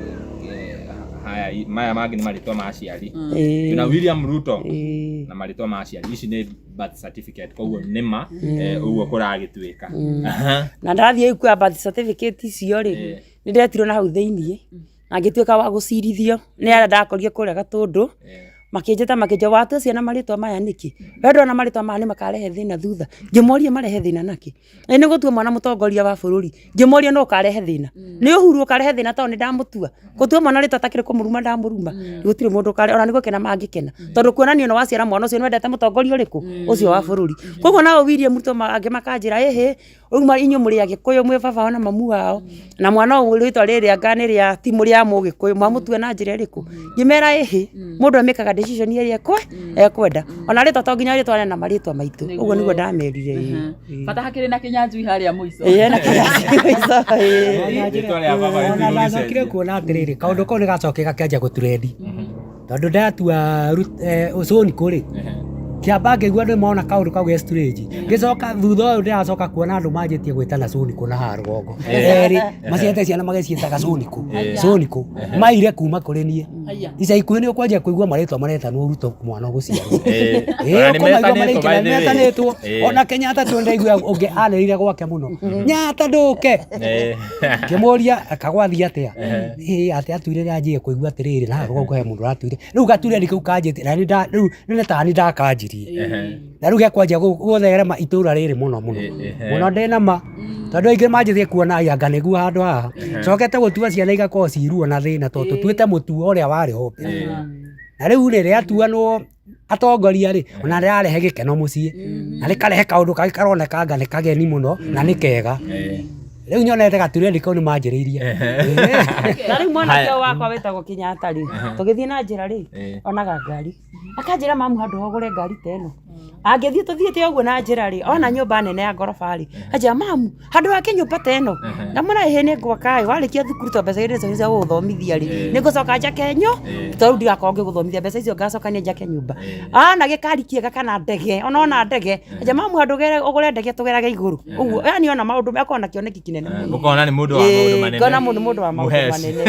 maya mangĩ nĩ marĩtwa ma aciari twĩna William Ruto na marĩtwa ma aciari ici nĩ birth certificate koguo nĩ ma ũguo kũragĩtuĩka na ndathiĩ kuoya birth certificate icio rĩ nĩ ndetirwo na hau thĩiniĩ na ngĩtuĩka wa gũcirithio nĩ arĩa ndakorire kũrĩa Gatũndũ makĩnjĩta makĩnja watua ciana marĩtwa maya nĩkĩ wendo na marĩtwa maya nĩ makarehe thĩna thutha ngĩmoria marehe thĩna nakĩ nĩ gũtua mwana mũtongoria wa bũrũri ngĩmoria no ũkarehe thĩna nĩ Uhuru ũkarehe thĩna tondũ nĩ ndamũtua gũtua mwana rĩtwa atakĩrĩ kũmũruma ndamũruma gũtirĩ mũndũ ũkarehe ona nĩ gũkena mangĩkena tondũ kuonania no waciara mwana ũcio nĩ wendete mũtongoria ũrĩkũ ũcio wa bũrũri koguo nao William Ruto angĩ makanjĩra ũma inyuĩ mũrĩ Agĩkũyũ mwĩ baba wao na mamu wao na mwana ũyũ rĩtwa rĩrĩa ngana rĩa ti mũrĩ a Mũgĩkũyũ mwamũtua na njĩra ĩrĩkũ ngĩmera mũndũ amĩkaga decision iria ekwenda ona rĩtwa to nginya rĩtwa na marĩtwa maitũ ũguo nĩguo ndamerire bata hakĩrĩ na kĩnyanjui harĩa mũico na kĩnyanjui mũico ona ndacokire kuona atĩrĩrĩ kaũndũ kau nĩ gacoke gakĩanjia gũturendi tondũ ndatua Soni kũrĩ kĩamba ngĩigua andũ mona kaũndũ kau ge-strange ngĩcoka thutha ũyũ ndĩracoka kuona andũ manjĩtie gwĩtana Soni kũ na haha rũgongo maciete ciana mageciĩtaga Soni kũ maire kuma kũrĩ niĩ ica ikuhĩ nĩ ũkwanjia kũigua marĩtwa maretanwo Ruto mwana gũciarwo metanĩtwo ona Kenyatta tu ndaigua ũngĩ anĩrĩire gwake mũno Nyatta ndũke ngĩmũria akagwathi atĩa atĩ atuire rĩanjie kũigua atĩrĩrĩ na rũgongo he mũndũ aratuire rĩu gature kau kanjĩte na rĩu nĩ ta nĩ ndakanjĩte ndanjirie na rĩu gĩakwanjia gũtherema itũũra rĩrĩ mũno mũno ndĩna ma tondũ aingĩ manjĩtie kuona anga nĩguo handũ haha cokete gũtua ciana igakorwo ciruo na thĩna tondũ tuĩte mũtuo ũrĩa warĩ ho mbere na rĩu rĩrĩa atuanwo atongoria rĩ ona rĩarehe gĩkeno mũciĩ na rĩkarehe kaũndũ kangĩ karonekanga nĩ kageni mũno na nĩ kega rĩu nyonete gaturendi kau nĩ manjĩrĩirie na rĩu mwanake wakwa wĩtagwo Kenyatta rĩ tũgĩthiĩ na njĩra rĩ onaga ngari akanjĩra mamu handũ hagũre ngari ta ĩno angĩthiĩ tũthiĩte ũguo na njĩra rĩ ona nyũmba nene ya ngoroba rĩ anjĩra mamu handũ hake nyũmba ta ĩno ndamwĩra ĩhĩ nĩ ngwaka warĩkia thukuru to mbeca iria cia gũgũthomithia rĩ nĩ ngũcoka njake nyo tondũ ndigakorwo ngĩgũthomithia mbeca icio ngacokania njake nyũmba na gĩkari kĩega kana ndege ona ndege anjĩra mamu handũ ũgũre ndege tũgerage igũrũ ũguo yani ona maũndũ makona na kĩoneki kĩnene mũkona nĩ mũndũ wa maũndũ manene ngona mũndũ wa maũndũ manene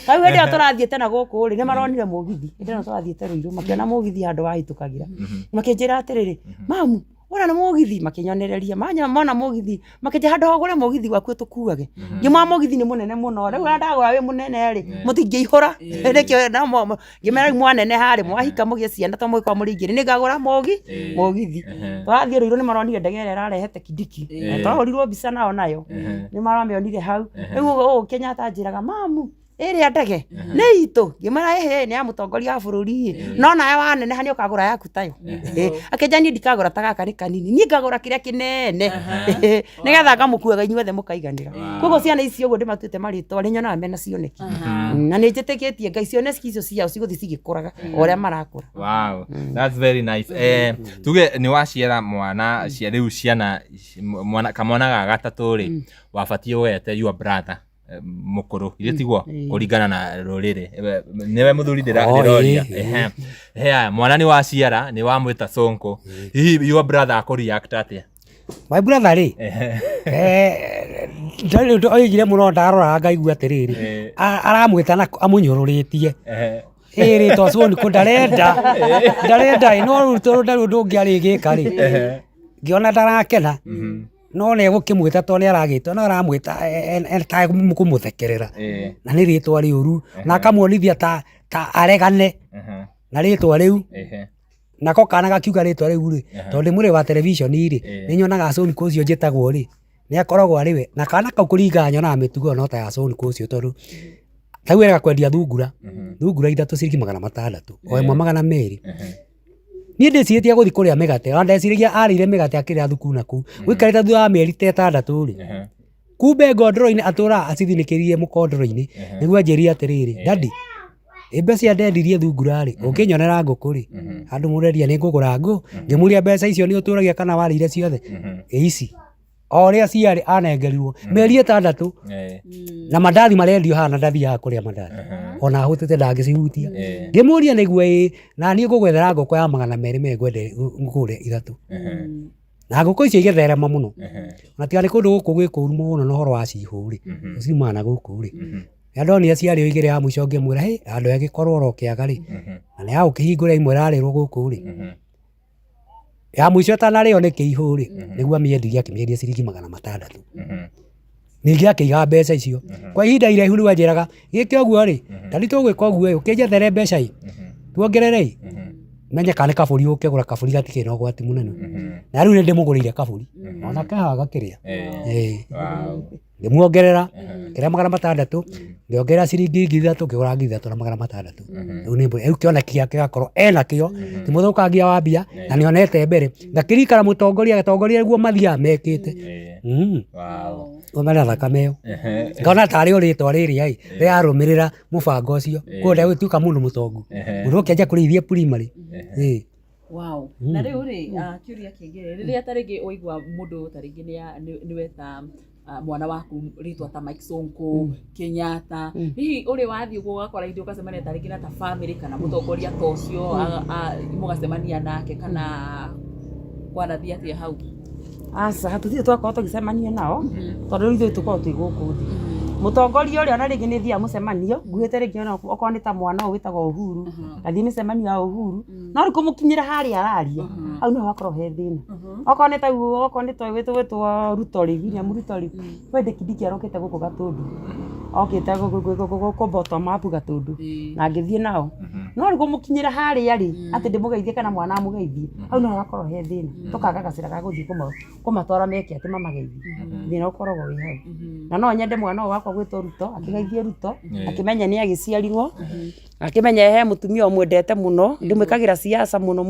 hau hĩndĩ ĩyo tũrathiĩte na gũkũ rĩ nĩ maronire mũgithi hĩndĩ ĩyo tũrathiĩte Rũirũ makĩona mũgithi handũ wahĩtũkagĩra makĩnjĩra atĩrĩrĩ mamu wona nĩ mũgithi makĩnyonereria mona mũgithi makĩnjĩra handũ hagũre mũgithi waku tũkuage ngiuma mũgithi nĩ mũnene mũno rĩu ndagũra wĩ mũnene rĩ mũtingĩihũra nĩkĩo ngĩmera mwanene harĩ mwahika mũgĩe ciana to mũgĩkorwo mũrĩ ingĩ nĩ ngagũra mũgithi tũrathiĩ Rũirũ nĩ maronire ndege ĩrĩa ĩrarehete Kindiki twahũrirwo mbica nao nayo nĩ maramĩonire hau rĩu Kenyatta anjĩraga mamu ĩrĩa ndege nĩ itũ ngĩmera nĩ ya mũtongoria wa bũrũri no nawe waneneha nĩ ũkagũra yaku tayo akĩnja niĩ ndikagũra ta gaka nĩ kanini niĩ ngagũra kĩrĩa kĩnene nĩgetha ngamũkuaga inyuothe mũkaiganĩra koguo ciana ici ũguo ndĩmatuĩte marĩtwa nĩ nyonaga mena cioneki na nĩ njĩtĩkĩtie Ngai cioneki icio ciao cigũthiĩ cigĩkũraga o ũrĩa marakũra. Wow, that's very nice. Tuge nĩ waciara mwana cia rĩu ciana kamwana ga gatatũ rĩ wabatiĩ ũgete your brother mukuru ile tigwo kuringana na rurire niwe muthuri ndiroria hea mwana ni wa ciara ni wa mwita Sonko your brother akoriact atia my brother ri ndari oigire muno ndarora ngaigua atiriri aramwita na amunyururitie iri to so ni ndarenda ino ruto ndungiari gika ri ngiona ndarakena no ne gukimwita to ni aragitwo no aramwita ta kumuthekerera na ni ritwa riuru na akamuonithia ta aregane na ritwa riu nako kana gakiuga ritwa riu ri tondu muri wa television ri ni nyonaga Son Kucio njitagwo ri ni akoragwo ari we na kana kau kuringa nyona mitugo no ta ya Son Kucio tondu tau era kwendia thungura ithatu ciringi 600 o imwe 200 niĩ ndĩcirĩtie gũthiĩ kũrĩa mĩgate ona ndeciragia arĩire mĩgate akĩrĩa thukuru naku gũikarĩte thutha wa mĩeri ta 6 rĩ kumbe ngondoro-inĩ atũra acithinĩkĩrie mũkondoro-inĩ nĩguo anjĩrie atĩrĩrĩ dadi mbeca ndendirie thungura rĩ ũkĩnyonera ngũkũ rĩ handũ mũrendia nĩ ngũgũra ngũ ngĩmũria mbeca icio nĩ ũtũragia kana warĩire ciothe ici o rĩa ciarĩ anengerirwo mĩeri 6 na mandathi marendio hana ndathiaga kũrĩa mandathi ona hũtĩte ndangĩcihutia ngĩmũria nĩguo na niĩ ngũgwethera ngũkũ ya 200 megwende ngũre ithatũ na ngũkũ icio igĩtherema mũno na tiga nĩ kũndũ gũkũ gwĩ kũru mũno na ũhoro wa cihũ rĩ ciumaga na gũkũ rĩ ndonire ciarĩ igĩrĩ ya mũico ngĩmwĩra andũ agĩkorwo orokĩaga rĩ na nĩ ya gũkĩhingũra imwe rarĩrwo gũkũ rĩ ya mũico tanarĩo nĩ kĩihũ rĩ nĩguo amĩendirie akĩmĩendia ciringi 600 ningĩ akĩiga mbeca icio kwa ihinda iraihu rĩu anjĩraga gĩkĩ ũguo rĩ tani tũgwĩka ũguo ũkĩnjethere mbeca tuongerere menye kana kabũri ũkĩgũra kabũri gatikĩrĩ na ũgwati mũnene na rĩu nĩ ndĩmũgũrĩire kabũri ona kahaga gakĩrĩa ndĩmuongerera kĩrĩa 600 ngĩongerera ciringi 3,000 ngĩgũra 3,000 na 600 rĩu kĩoneki gĩake gakorwo enakĩo ti mũthũkangia wa mbia na nĩonete mbere ngakĩrikana mũtongoria nĩguo mathiaga mekĩte omena thakame ĩyo ngona tarĩ ũrĩtwa rĩrĩ rĩarũmĩrĩra mũbango ũcio kwenda gũtuĩka mũndũ mũtongu mũndũ ũkĩanjia kũrĩithia primary wow na rĩu rĩ kĩũria kĩngĩ rĩrĩa tarĩngĩ ũigua mũndũ tarĩngĩ nĩweta mwana waku ritwa ta Mike Sonko Kenyatta hihi uri wathi ugo gakora ithu ukacemania tarĩngĩ na ta family kana mũtongoria ta ũcio mũgacemania nake kana kwarathia atia hau asa tũthiĩ twakorwo tũgĩcemania nao tondũ ithuĩ tũkorwo twĩ gũkũ thĩ mũtongoria ũrĩa ona rĩngĩ nĩ thia mũcemanio nguhĩte rĩngĩ ona okorwo nĩ ta mwana ũyũ wĩtagwo Uhuru athiĩ mĩcemanio ya Uhuru no rĩu kũmũkinyĩra harĩa araria hau nĩho hakorwo he thĩna okorwo nĩ ta guo okorwo nĩ ta wĩtwo Ruto rĩ William Ruto rĩ wende Kindiki arokĩte gũkũ Gatũndũ okĩte gũkũ bottom up Gatũndũ na ngĩthiĩ nao no rĩgo mũkinyĩra harĩa rĩ atĩ ndĩmũgeithie kana mwana amũgeithie hau no hakorwo he thĩna tũkaga gacĩra ga gũthiĩ kũmatwara meke atĩ mamageithie thĩna ũkoragwo wĩ hau na no nyende mwana ũyũ wakwa gwĩtwo Ruto akĩgeithie Ruto akĩmenya nĩ agĩciarirwo akĩmenya he mũtumia ũmwendete mũno ndĩmwĩkagĩra siasa mũno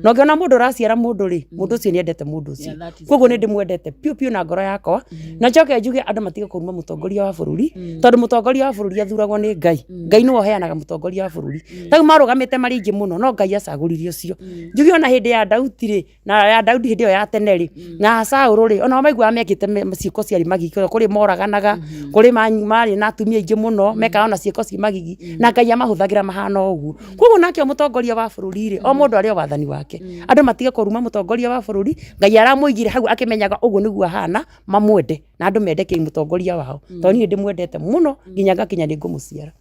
no ngĩona mũndũ ũraciara mũndũ rĩ mũndũ ũcio nĩ endete mũndũ ũcio koguo nĩ ndĩmwendete piũ na ngoro yakwa na njoke njuge andũ matige kũruma mũtongoria wa bũrũri tondũ mũtongoria wa bũrũri athuragwo nĩ Ngai nĩwe ũheanaga mũtongoria wa bũrũri tau marũgamĩte marĩ aingĩ mũno no Ngai acagũririe ũcio njuge ona hĩndĩ ya Daudi rĩ na ya Daudi hĩndĩ ĩyo ya tene rĩ na Saũlũ rĩ ona maiguaga mekĩte ciĩko ciarĩ magigi kũrĩ moraganaga kũrĩ marĩ na atumia aingĩ mũno mekaga ona ciĩko ci magigi na Ngai amahũthagĩra mahana ũguo koguo nake mũtongoria wa bũrũri rĩ o mũndũ arĩ o wathani wake andũ matige kũruma mũtongoria wa bũrũri Ngai aramũigire hau akĩmenyaga ũguo nĩguo ahana mamwende na andũ mendeke mũtongoria wao tondũ niĩ ndĩmwendete mũno nginya ngakinya nĩ ngũmũciara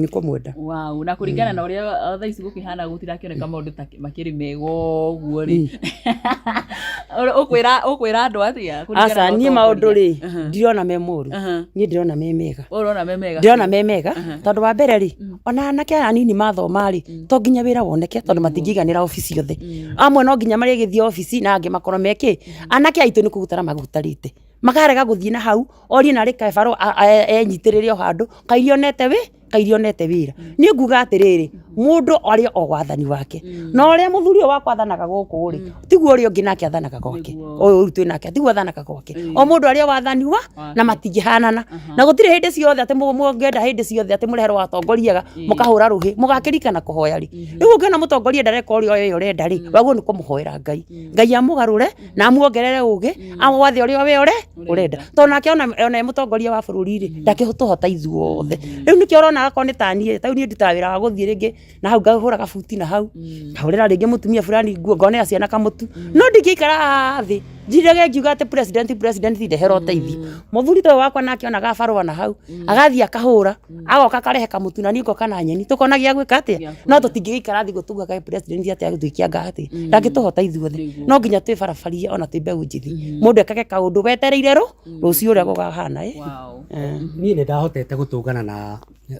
nĩ kũmwenda wow na kũringana na ũrĩa thaa ici gũkĩhana gũtirakĩoneka maũndũ ta makĩrĩ mega ũguo rĩ ũkwĩra andũ atĩa aca niĩ maũndũ rĩ ndirona me moru niĩ ndĩrona me mega ndĩrona me mega tondũ wa mbere rĩ ona anake aya anini mathoma rĩ to nginya wĩra woneke tondũ matingĩiganĩra obici othe amwe no nginya marĩgĩthiĩ obici na angĩ makorwo mekĩ anake aitũ nĩ kũgutara magutarĩte makarega gũthiĩ na hau orie narĩ kabarũ enyitĩrĩre o handũ kairio nete wĩra niĩ nguga atĩrĩrĩ mũndũ arĩ o wathani wake na ũrĩa mũthuri ũyũ wakwa athanaga gũkũ rĩ tiguo ũrĩa ũngĩ nake athanaga gwake ũyũ twĩ nake tiguo athanaga gwake o mũndũ arĩ o wathani wa na matingĩhanana na gũtirĩ hĩndĩ ciothe atĩ mũngĩenda hĩndĩ ciothe atĩ mũreherwo atongoriaga mũkahũra rũhĩ mũgakĩrikana kũhoya rĩ rĩu ũngĩona mũtongoria ndareka ũrĩa ũrenda rĩ waguo nĩ kũmũhoera Ngai amũgarũre na amuongerere ũgĩ amwathe ũrĩa we ũrenda tondũ nake ona mũtongoria wa bũrũri rĩ ndakĩtũhota ithuothe rĩu nĩkĩo ũrona akorwo nĩ taniĩ tau niĩ ndutaga wĩra wa gũthiĩ rĩngĩ na hau ngahũra gabuti na hau ngahũrĩra rĩngĩ mũtumia fulani nguo ngonera ciana kamũtu no ndingĩikara haha thĩ njirage ngiuga atĩ president ndehera ũteithio mũthuri ta wakwa nake ona gabarũa na hau agathiĩ akahũra agoka akarehe kamũtu na niĩ ngoka na nyeni tũkona gĩa gwĩka atĩa no tũtingĩgĩikara thĩ gũtugaga president atĩ agũtũikia atĩ ndangĩtũhota ithuothe no nginya twĩ barabarie ona twĩ mbeũ njithi mũndũ ekage kaũndũ wetereire rũciũ ũrĩa gũkahana niĩ nĩ ndahotete gũtũngana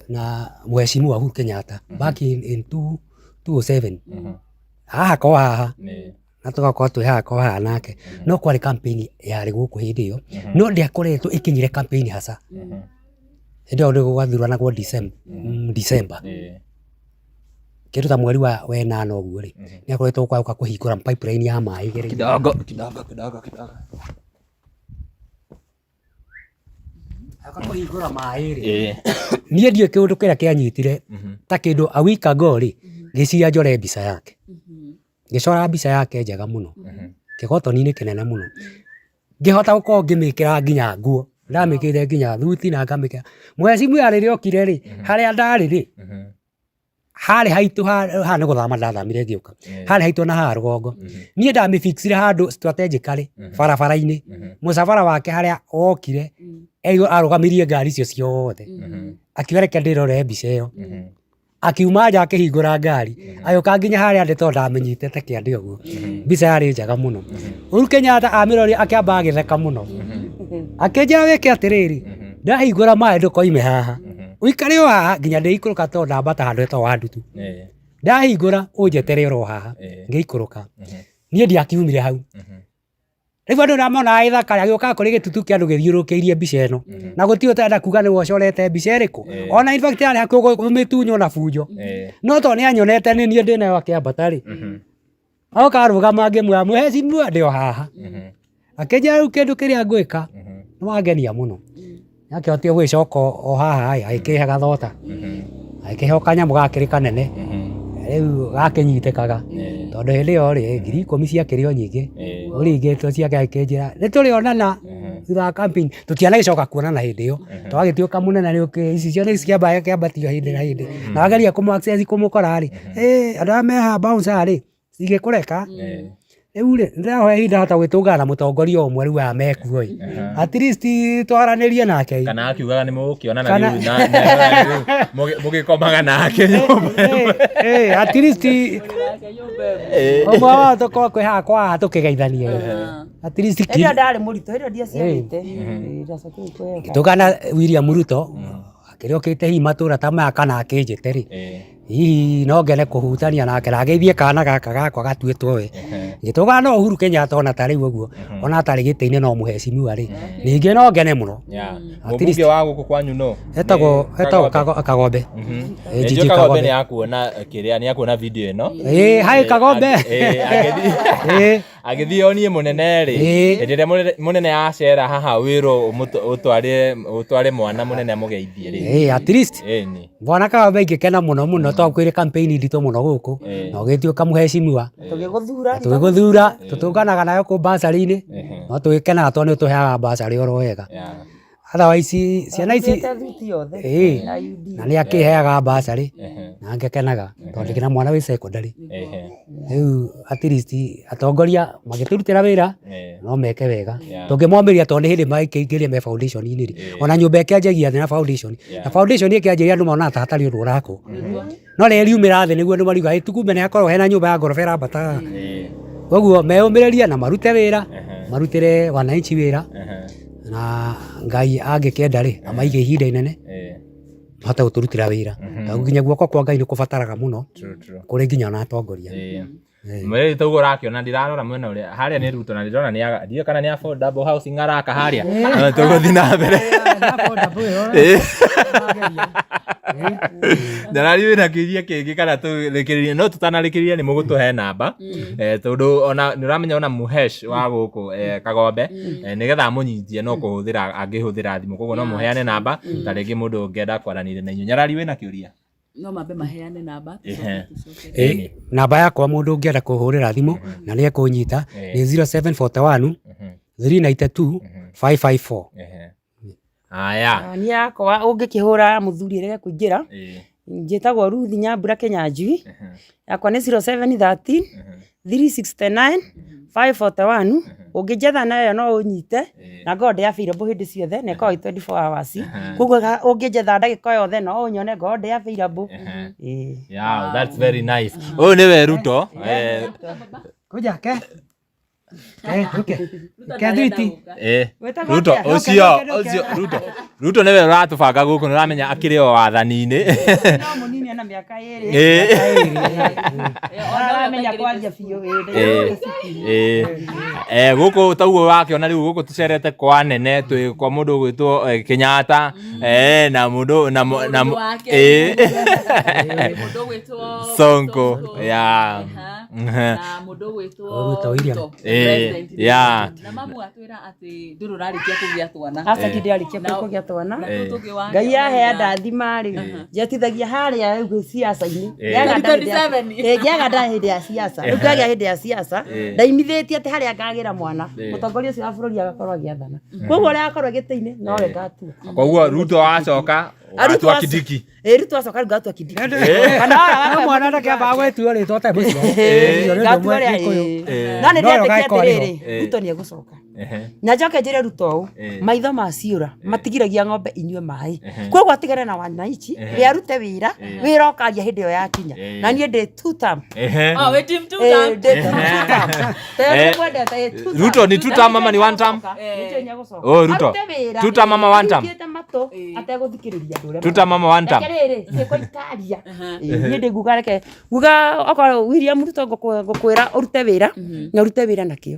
na mheshimiwa Uhuru Kenyatta back in 2007 haha na tũgakorwo twĩ haha nake no kwarĩ campaign yarĩ gũkũ hĩndĩ ĩyo no ndĩakoretwo ĩkinyire campaign hasa hĩndĩ ĩyo gũgathuranagwo December kĩndũ ta mweri wa 8 ũguo rĩ nĩ akoretwo gũka kũhingũra pipeline ya maĩ kidogo akakũhingũra maĩ rĩ niĩ ndiĩ kĩndũ kĩrĩa kĩanyitire ta kĩndũ a week ago rĩ ngĩciria njore mbica yake ngĩcora mbica yake njega mũno kĩgotoni-inĩ kĩnene mũno ngĩhota gũkorwo ngĩmĩkĩra nginya nguo ndamĩkĩrire nginya thuti na ngamĩkĩra mwecimu rĩrĩa okire rĩ harĩa ndarĩ rĩ harĩ haitũ haha nĩ gũthama ndathamire ngĩũka harĩ haitũ na haha rũgongo niĩ ndamĩfixire handũ strategically barabara-inĩ mũcabara wake harĩa okire arũgamirie ngari icio ciothe akiuga reke ndĩrore mbica ĩyo akiuma nja akĩhingũra ngari agĩũka nginya harĩa ndĩ tondũ ndamenyitete kĩande ũguo mbica yarĩ njega mũno Uhuru Kenyatta amĩrorire akĩamba agĩtheka mũno akĩnjĩra wĩke atĩrĩrĩ ndahingũra maĩ ndũkoime haha ũikare o haha nginya ndĩikũrũka tondũ ndambata handũ hetagwo wa ndutu ndahingũra ũnjetere oro haha ngĩikũrũka niĩ ndiakiumire hau rĩu andũ ndamona agĩthaka agĩũka kũrĩ gĩtutu kĩa andũ gĩthiũrũkĩirie mbica ĩno na gũtirĩ ũtenda kuga nĩwe ũcorete mbica ĩrĩkũ ona in fact yarĩ hakuhĩ gũmĩtunywo na bunjo no tondũ nĩ anyonete nĩ niĩ ndĩnayo akĩambata rĩ oka arũgama ngĩmwĩra mheshimiwa ndĩ o haha akĩnjĩra rĩu kĩndũ kĩrĩa ngwĩka nĩ wangenia mũno nakĩhotire gwĩcoka o haha agĩkĩhe gathota agĩkĩhe kanyamũ gakĩrĩ kanene rĩu gakĩnyitĩkaga tondũ hĩndĩ ĩyo rĩ 10,000 ciakĩrĩ o nyingĩ ũringĩtwo ciake akĩnjĩra nĩ tũrĩonana thutha wa campaign tũtianagĩcoka kuonana hĩndĩ ĩyo twagĩtuĩka mũnene nĩ ici cio nĩ cikĩambaga kĩambatio hĩndĩ na hĩndĩ na wageria kũmũkora rĩ andũ arĩa meha bouncer rĩ cingĩkũreka rĩu rĩ ndĩrahoya ihinda hota gwĩtũngana na mũtongoria ũmwe rĩu aya mekuo at least twaranĩrie nake kana akiugaga nĩ mũgũkĩonana rĩu mũgĩkomaga nake at least ũmwe wao tũkorwo kwĩ haha kwa haha tũkĩgeithania at least hĩndĩ ndarĩ mũritũ hĩndĩ ndiaciarĩte tũgana William Ruto akĩrĩ okĩte hihi matũra ta maya kana akĩnjĩte rĩ hihi no ngene kũhutania nake na geithie kana gaka gakwa gatuĩtwo we ngĩtũgana no Uhuru Kenyatta ona tarĩ ũguo ona tarĩ gĩtĩ-inĩ no mũhecimiwa rĩ ningĩ no ngene mũno mũmbunge wa gũkũ kwanyu no etagwo Kagombe Njĩjĩ Kagombe nĩ akuona kĩrĩa nĩ akuona video ĩno hai Kagombe agĩthiĩ onie mũnene rĩ hĩndĩ ĩrĩa mũnene acera haha wĩrwo ũtware mwana mũnene amũgeithie rĩ at least bwana Kagombe ingĩkena mũno mũno twakwĩrĩ campaign nditũ mũno gũkũ na ũgĩtuĩka mũhecimiwa tũgĩgũthura tũtũnganaga nayo kũ basari-inĩ no tũgĩkenaga tondũ nĩ ũtũheaga basari oro wega otherwise ciana ici na nĩ akĩheaga basari na ngĩkenaga tondũ ndĩkĩna mwana wĩ secondary rĩu at least atongoria magĩtũrutĩra wĩra no meke wega tũngĩmomĩria tondũ nĩ hĩndĩ maingĩria me foundation-inĩ rĩ ona nyũmba ĩkĩanjagia thĩ na foundation ĩkĩanjĩria andũ mona hatarĩ ũndũ ũrakwo no rĩrĩa riumĩra thĩ nĩguo andũ mariuga kumbe nĩ akorwo hena nyũmba ya ngoroba ĩrambata koguo meyũmĩrĩria na marute wĩra marutĩre wananchi wĩra na Ngai angĩkenda rĩ amaige ihinda inene hata gũtũrutĩra wĩra tondũ nginya guoko kwa Ngai nĩ kũbataraga mũno kũrĩ nginya na atongoria mwĩrĩ taugo ũrakĩona ndirarora mwena ũrĩa harĩa nĩ Ruto na ndĩrona ndiũĩ kana nĩ affordable housing araka harĩa tũgũthiĩ na mbere ndarari wĩna kĩũria kĩngĩ kana tũrekererie no tũtanarĩkĩrĩria nĩ mũgũtũhe namba tondũ ona nĩ ũramenya ona Muhesh wa gũkũ Kagombe nĩgetha amũnyitie no kũhũthĩra angĩhũthĩra thimũ koguo no mũheane namba ta rĩngĩ mũndũ ũngĩenda kwaranĩria na inyuĩ nyarari wĩna kĩũria no mambe maheane namba namba yakwa mũndũ ũngĩenda kũhũrĩra thimũ na nĩ ekũnyita nĩ 0741 392 554 aya ni yakwa ũngĩkĩhũra mũthuri rege kũingĩra njĩtagwo Ruth Nyambura Kenyanjui yakwa nĩ 0713 369 541 ũngĩnjetha nayo no ũnyite na God ya available hĩndĩ ciothe na ĩkoragwo 24 hours koguo ũngĩnjetha ndagĩka yothe no ũnyone God ya available yeah that's very nice ũyũ nĩwe Ruto kũjake Ruto ũcio Ruto nĩwe ũratũbanga gũkũ nĩ ũramenya akĩrĩ o wathani-inĩ no mũnini ana mĩaka ĩrĩ aramenya kwaria biũ gũkũ taguo wakĩona rĩu gũkũ tũcerete kwa nene kwa mũndũ ũgwĩtwo Kenyatta na mũndũ Sonko ya na mũndũ ũgwĩtwo Ruto na mamu atwĩra atĩ ndũrũ rarĩkia kũgĩa twana aca ndĩarĩkia kũgĩa twana Ngai yahe ndathima rĩ njetithagia harĩa rĩu siasa-inĩ ngĩaga nda hĩndĩ ya siasa rĩu ngagĩa hĩndĩ ya siasa ndaimithĩtie atĩ harĩa ngagĩra mwana mũtongoria ũcio wa bũrũri agakorwo agĩathana koguo ũrĩa agakorwo gĩtĩ-inĩ no we ngatua koguo Ruto acoka atua Kindiki Ruto acoka rĩu ngatua Kindiki kana mwana ndakĩamba gwĩtuo rĩtwa ta mũcio no nĩ ndĩretĩkia atĩrĩrĩ Ruto nĩ egũcoka na njoke njĩre Ruto ũũ maitho maciũra matigiragia ng'ombe inyue maĩ koguo atigane na wananchi we arute wĩra ũkaria hĩndĩ ĩyo yakinya na niĩ ndĩ two term Ruto ni two term mama ni one term Ruto two term mama one term ategũthikĩrĩria andũ two term mama one term ciĩko ikaria niĩ ndĩ nguga reke nguga okorwo William Ruto ngũkwĩra ũrute wĩra na ũrute wĩra na kĩo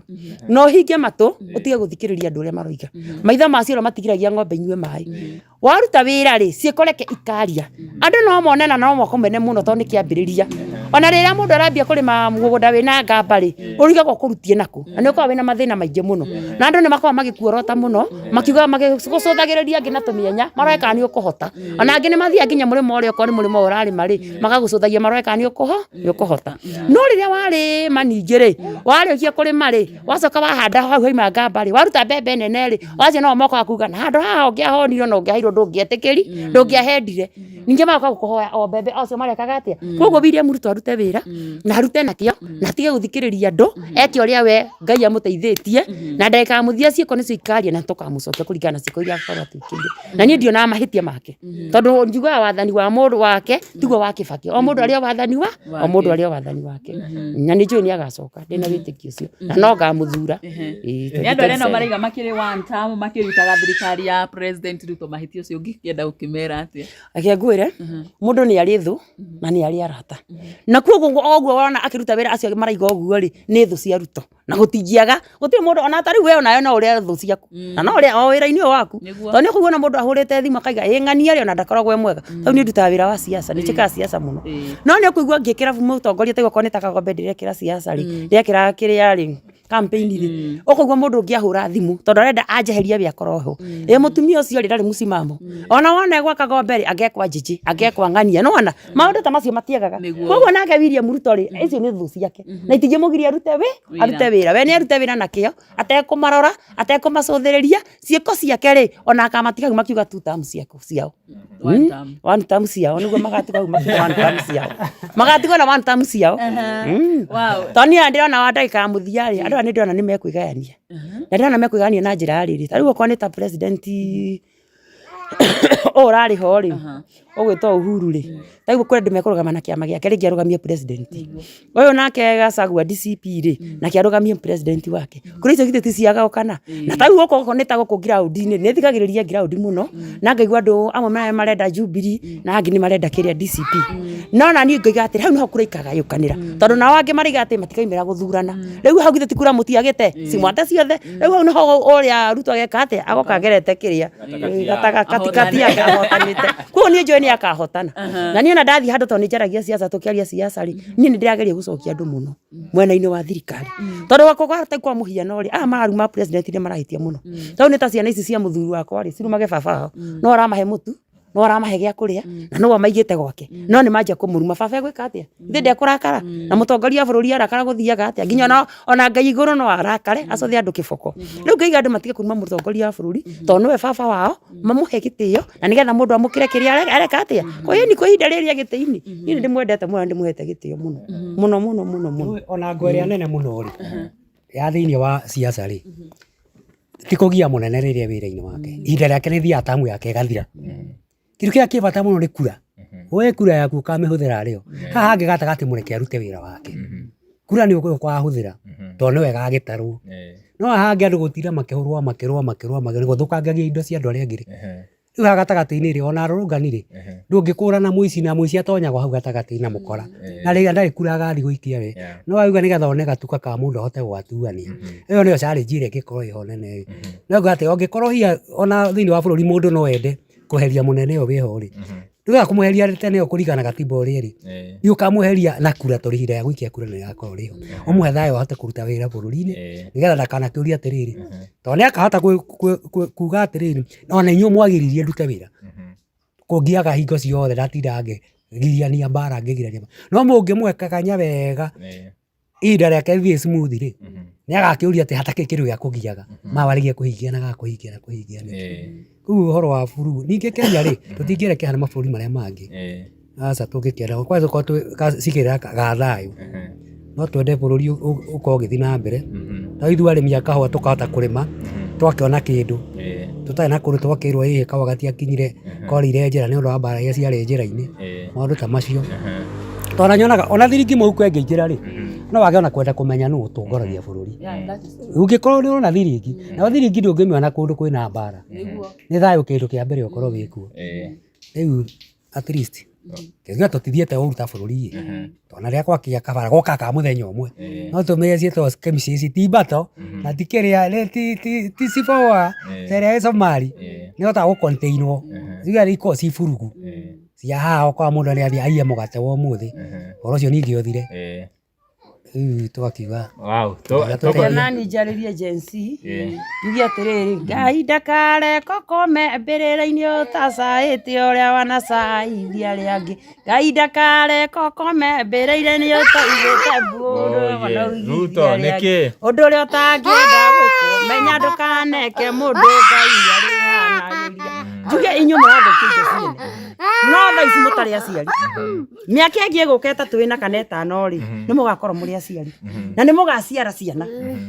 no hinge matũ utige guthikiriria andu aria maroiga maitho macio matigiragia ng'ombe inyue mai waruta wira ri ciekoreke ikaria andu no mone na no mokomene muno to ni kiambiriria ona rĩrĩa mũndũ arambia kũrĩma mũgũnda wĩna ngamba rĩ ũrigagwo kũrutie nako na nĩ ũkoragwo wĩna mathĩna maingĩ mũno na andũ nĩ makoragwo magĩkuorota mũno makiuga magĩgũcũthagĩrĩria nginya tũmĩenya maroreka nĩ ũkũhota ona angĩ nĩ mathiaga nginya mũrĩmo ũrĩa ũkorwo nĩ mũrĩmo ũrarĩma rĩ magagũcũthagia maroreka nĩ ũkũhota no rĩrĩa warĩma ningĩ rĩ warĩkia kũrĩma rĩ wacoka wahanda hau haima ngamba rĩ waruta mbembe nene rĩ waje no moko akuga na handũ haha ũngĩahonire no ũngĩaheirwo ndũngĩetĩkĩri ndũngĩahendire ningĩ magoka gũkũhoya o mbembe acio marekaga atĩa koguo William Ruto arute wĩra na arute nakĩo na atige gũthikĩrĩria andũ eke ũrĩa we Ngai amũteithĩtie na ndakamũthia ciĩko nĩcio ikaria na tũkamũcokia kũringana na ciĩko iria akorwo atĩkĩire na niĩ ndionaga mahĩtia make tondũ njugaga wathani wa mũndũ wake tiguo wa Kibaki o mũndũ arĩa wathani wa o mũndũ arĩa wathani wake na nĩ njũĩ nĩ agacoka ndĩna wĩtĩkio ũcio na no ngamũthura nĩ andũ arĩa no maraiga makĩrĩ one term makĩrutaga thirikari ya President Ruto mahĩtia ũcio ũngĩkĩenda gũkĩmera atĩa akĩngwĩra kwire mundu ni ari thu na ni ari arata na kuoguo oguo wona akiruta wira acio maraiga oguo ri ni thu cia ruto na gutingiaga gutire mundu ona tari we ona yo no uri thu ciaku na no uri o wira-ini waku to ni kuona mundu ahurite thimu akaiga ng'ania ri ona ndakoragwo mwega tau ni ndutaga wira wa siasa ni cheka siasa muno no ni kuigua ngikira mutongoria tego koneta Kagombe ndirekira siasa ri ndirekira kiria ri campaign ri okuigua mundu ngiahura thimu tondu arenda anjeheria bia koroho mutumia ucio ri ndari musimamo ona wona gwa Kagombe ri agekwa jiji agekwa ng'ania no ona maundu ta macio matiegaga koguo nake William Ruto ri icio ni thu ciake na itingi mugiria arute wira we ni arute wira na kio atekumarora atekumacuthiriria ciiko ciake ri ona akamatiga makiuga 2 terms ciao 1 term ciao niguo magatiga makiuga 1 term ciao magatiga na 1 term ciao wow toni ndirona wa ndagika muthia ri andu ni ndirona ni mekuigania na ndirona mekuigania na njira riri tariu ko ni ta president orari ho ri ogwitwo Uhuru ri taigu kwenda mekurugama na kiama giake ringi arugamie president uyu nake Gachagua DCP ri na kiarugamie president wake kuri icio giteti ciaga okana na taigu goko ni ta goko ground ni thigagiriria ground muno na ngaigua andu amwe marenda Jubilee na angi ni marenda kiria DCP no na ni ngaiga ati hau no kuraikaga yukanira tondu nao angi mariga ati matikaimira guthurana riu hau giteti kura mutiagite cimwate ciothe riu hau no uria Ruto ageka ati agokagerete kiria gataga katikati yake ahotanite kuo ni njoi ni akahotana na ni ona ndathi handu to ni njaragia siasa tukiaria siasa ri ni ndirageria gucokia andu muno mwena-ini wa thirikari tondu wakogwa ta kwa muhiano ri maruma president ni marahitia muno tau ni ta ciana ici cia muthuri wakwa ri cirumage baba no aramahe mutu no aramahe gia kuria na no amaigite gwake no ni manjia kumuruma baba gwika atia ndi ndekurakara na mutongoria bururi arakara guthiaga atia nginya ona Ngai iguru no arakare acothe andu kiboko riu ngaiga andu matige kuruma mutongoria bururi to niwe baba wao mamuhe gitio na nigetha mundu amukire kiria areka atia kwa ni kwa ihinda riri gitini ni ndimwendete muno ndimuhete gitio muno ona ngwere nene muno ri ya thiini wa siasa ri tikugia munene riria wira-ini wake ihinda riake ni thia tamu yake gathira kindu kia kibata muno ni kura we kura yaku kamihuthira rio haha hangi gatagati mureke arute wira wake kura ni ukwa huthira to ni wega agitarwo no hangi andu gutira makihurwa niguo thukangagia indo cia andu aria angiri riu ha gatagati-ini ri ona arurungani ri ndungikura na muici na muici atonyagwo hau gatagati-ini na mukora na riria ndari kura agathi guikia we no auga nigetha one gatuka ka mundu ahote gwatuania iyo niyo challenge iria ingikorwo iho nene no ngate ongikorwo hia ona thiini wa bururi mundu no ende kuheria munene uyu wiho ri nduga kumuheria tene ukurigana gatiba uri ri yu kamuheria na kura torihira ya guikia kura ni yakoro riho umuhe thayo ahote kuruta wira bururi-ini nigetha ndakana kiuria atiriri to ni akahota kuga atiriri ona inyu mwagiririe ndute wira kungiaga hingo ciothe ndatinda ngigiriania mbara ngigiriania no mungimuhe kaganya wega ihinda riake rithie smooth ri ni agakiuria ati hatake kindu gia kugiaga mawarigie kuhingiana gakuhingiana koguo uhoro wa buru ningi Kenya ri tutingireke hana maburi maria mangi aca tungikera kwazo ko cikira gathayo no twende bururi uko githi na mbere ta ithu arimi akahwa tukahota kurima twakiona kindu tutai na kuru twakirwo ii kawa gatiakinyire korire njira ni undu wa mbara iria ciari njira-ini maundu ta macio tona nyonaga ona thiringi muhuko engeingĩra ri no wage ona kwenda kumenya nũ ũtongoragia bũrũri ũngĩkorwo nĩ ũrona thiringi na thiringi ndũngĩmĩona kũndũ kwĩna mbara nĩ thayũ kĩndũ kĩa mbere ũkorwo wĩkuo rĩu at least kĩgĩa tũtithiĩte ũru ta bũrũri tona rĩa gwakia kabara goka ka mũthenya ũmwe no tũmenye ciĩtwo kemicici ti mbato na ti kĩrĩa ti ciboa terĩa Somali nĩ hotaga gũkontainwo iria rĩkorwo ci burugu cia haha kwa mũndũ nĩ athiĩ aiye mũgate wa ũmũthĩ ũhoro ũcio ningĩ ũthire tũgakiuga nani njarĩrie jensi yugi atiriri Ngai ndakareko kome mbĩrĩra-inĩ ũtacaĩte ũrĩa wanacaithia arĩa angĩ Ngai ndakareko kome mbĩrĩra-inĩ ũtaigĩte Ruto nĩkĩ ũndũ ũrĩa ũtangĩenda gwĩkwo menya ndũkaneke mũndũ Ngai nĩarĩhanagĩria njuge inyuĩ mũrathũkĩte ciene no thaa ici mũtarĩ aciari mĩaka ĩngĩ ĩgũka ĩtatũ ĩna kana ĩtano rĩ nĩ mũgakorwo mũrĩ aciari na nĩ mũgaciara ciana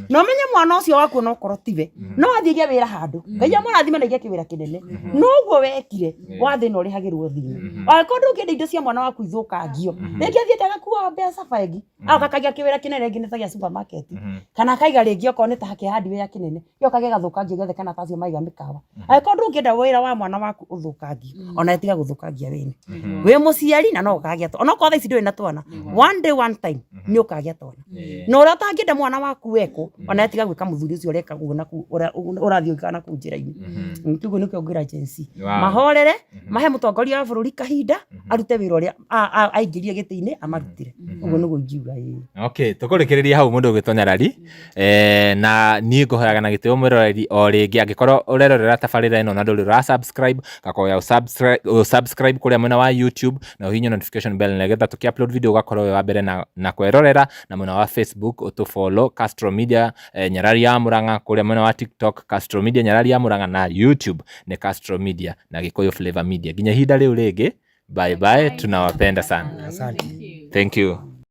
no menye mwana ũcio waku no korwo tiwe no athiĩge wĩra handũ Ngai amũrathime na igĩe kĩwĩra kĩnene no ũguo wekire wathĩna ũrĩhagĩrwo thĩna angĩkorwo ndũngĩenda indo cia mwana waku ithũkangio rĩngĩ athiĩte agakuua mbeca bengi agakagia kĩwĩra kĩnene nginya ta gĩa supermarket kana akaiga rĩngĩ okorwo nĩ ta hardware kĩnene gĩoka gĩgathũkangio gĩothe kana tacio maiga mĩkawa angĩkorwo ndũngĩenda wĩra wa mwana waku ũthũkangio ona etiga gũthũkangia wĩna we muciari na no ukagia twana onako thaa ici ndui na twana one day one time ni ukagia twana no ura utangienda mwana waku weko ona etiga gwika muthuri ucio ureka guona ku urathio kana ku njira-ini tugo nikio ngira agency mahorere mahe mutongoria wa bururi kahinda arute wira uria aingirie giti-ini amarutire ugo niguo ngiuga okay tukurikiria hau mundu ugitonya rari na nie nguhoyaga na gitio mwiroreri o ringi angikorwo urerorera tabarira ino na nduri ra subscribe gakoya subscribe kuria mwena wa YouTube na uhinye notification bell negetha tuki-upload video ugakorwo we wa mbere na kwerorera na mwena wa Facebook utufollow Castro Media Nyarari ya Murang'a kuria mwena wa TikTok Castro Media Nyarari ya Murang'a na YouTube ni Castro Media na Gikuyu Flavor Media. Ginya hinda riu ringi, bye bye, tunawapenda sana. Asante. Thank you.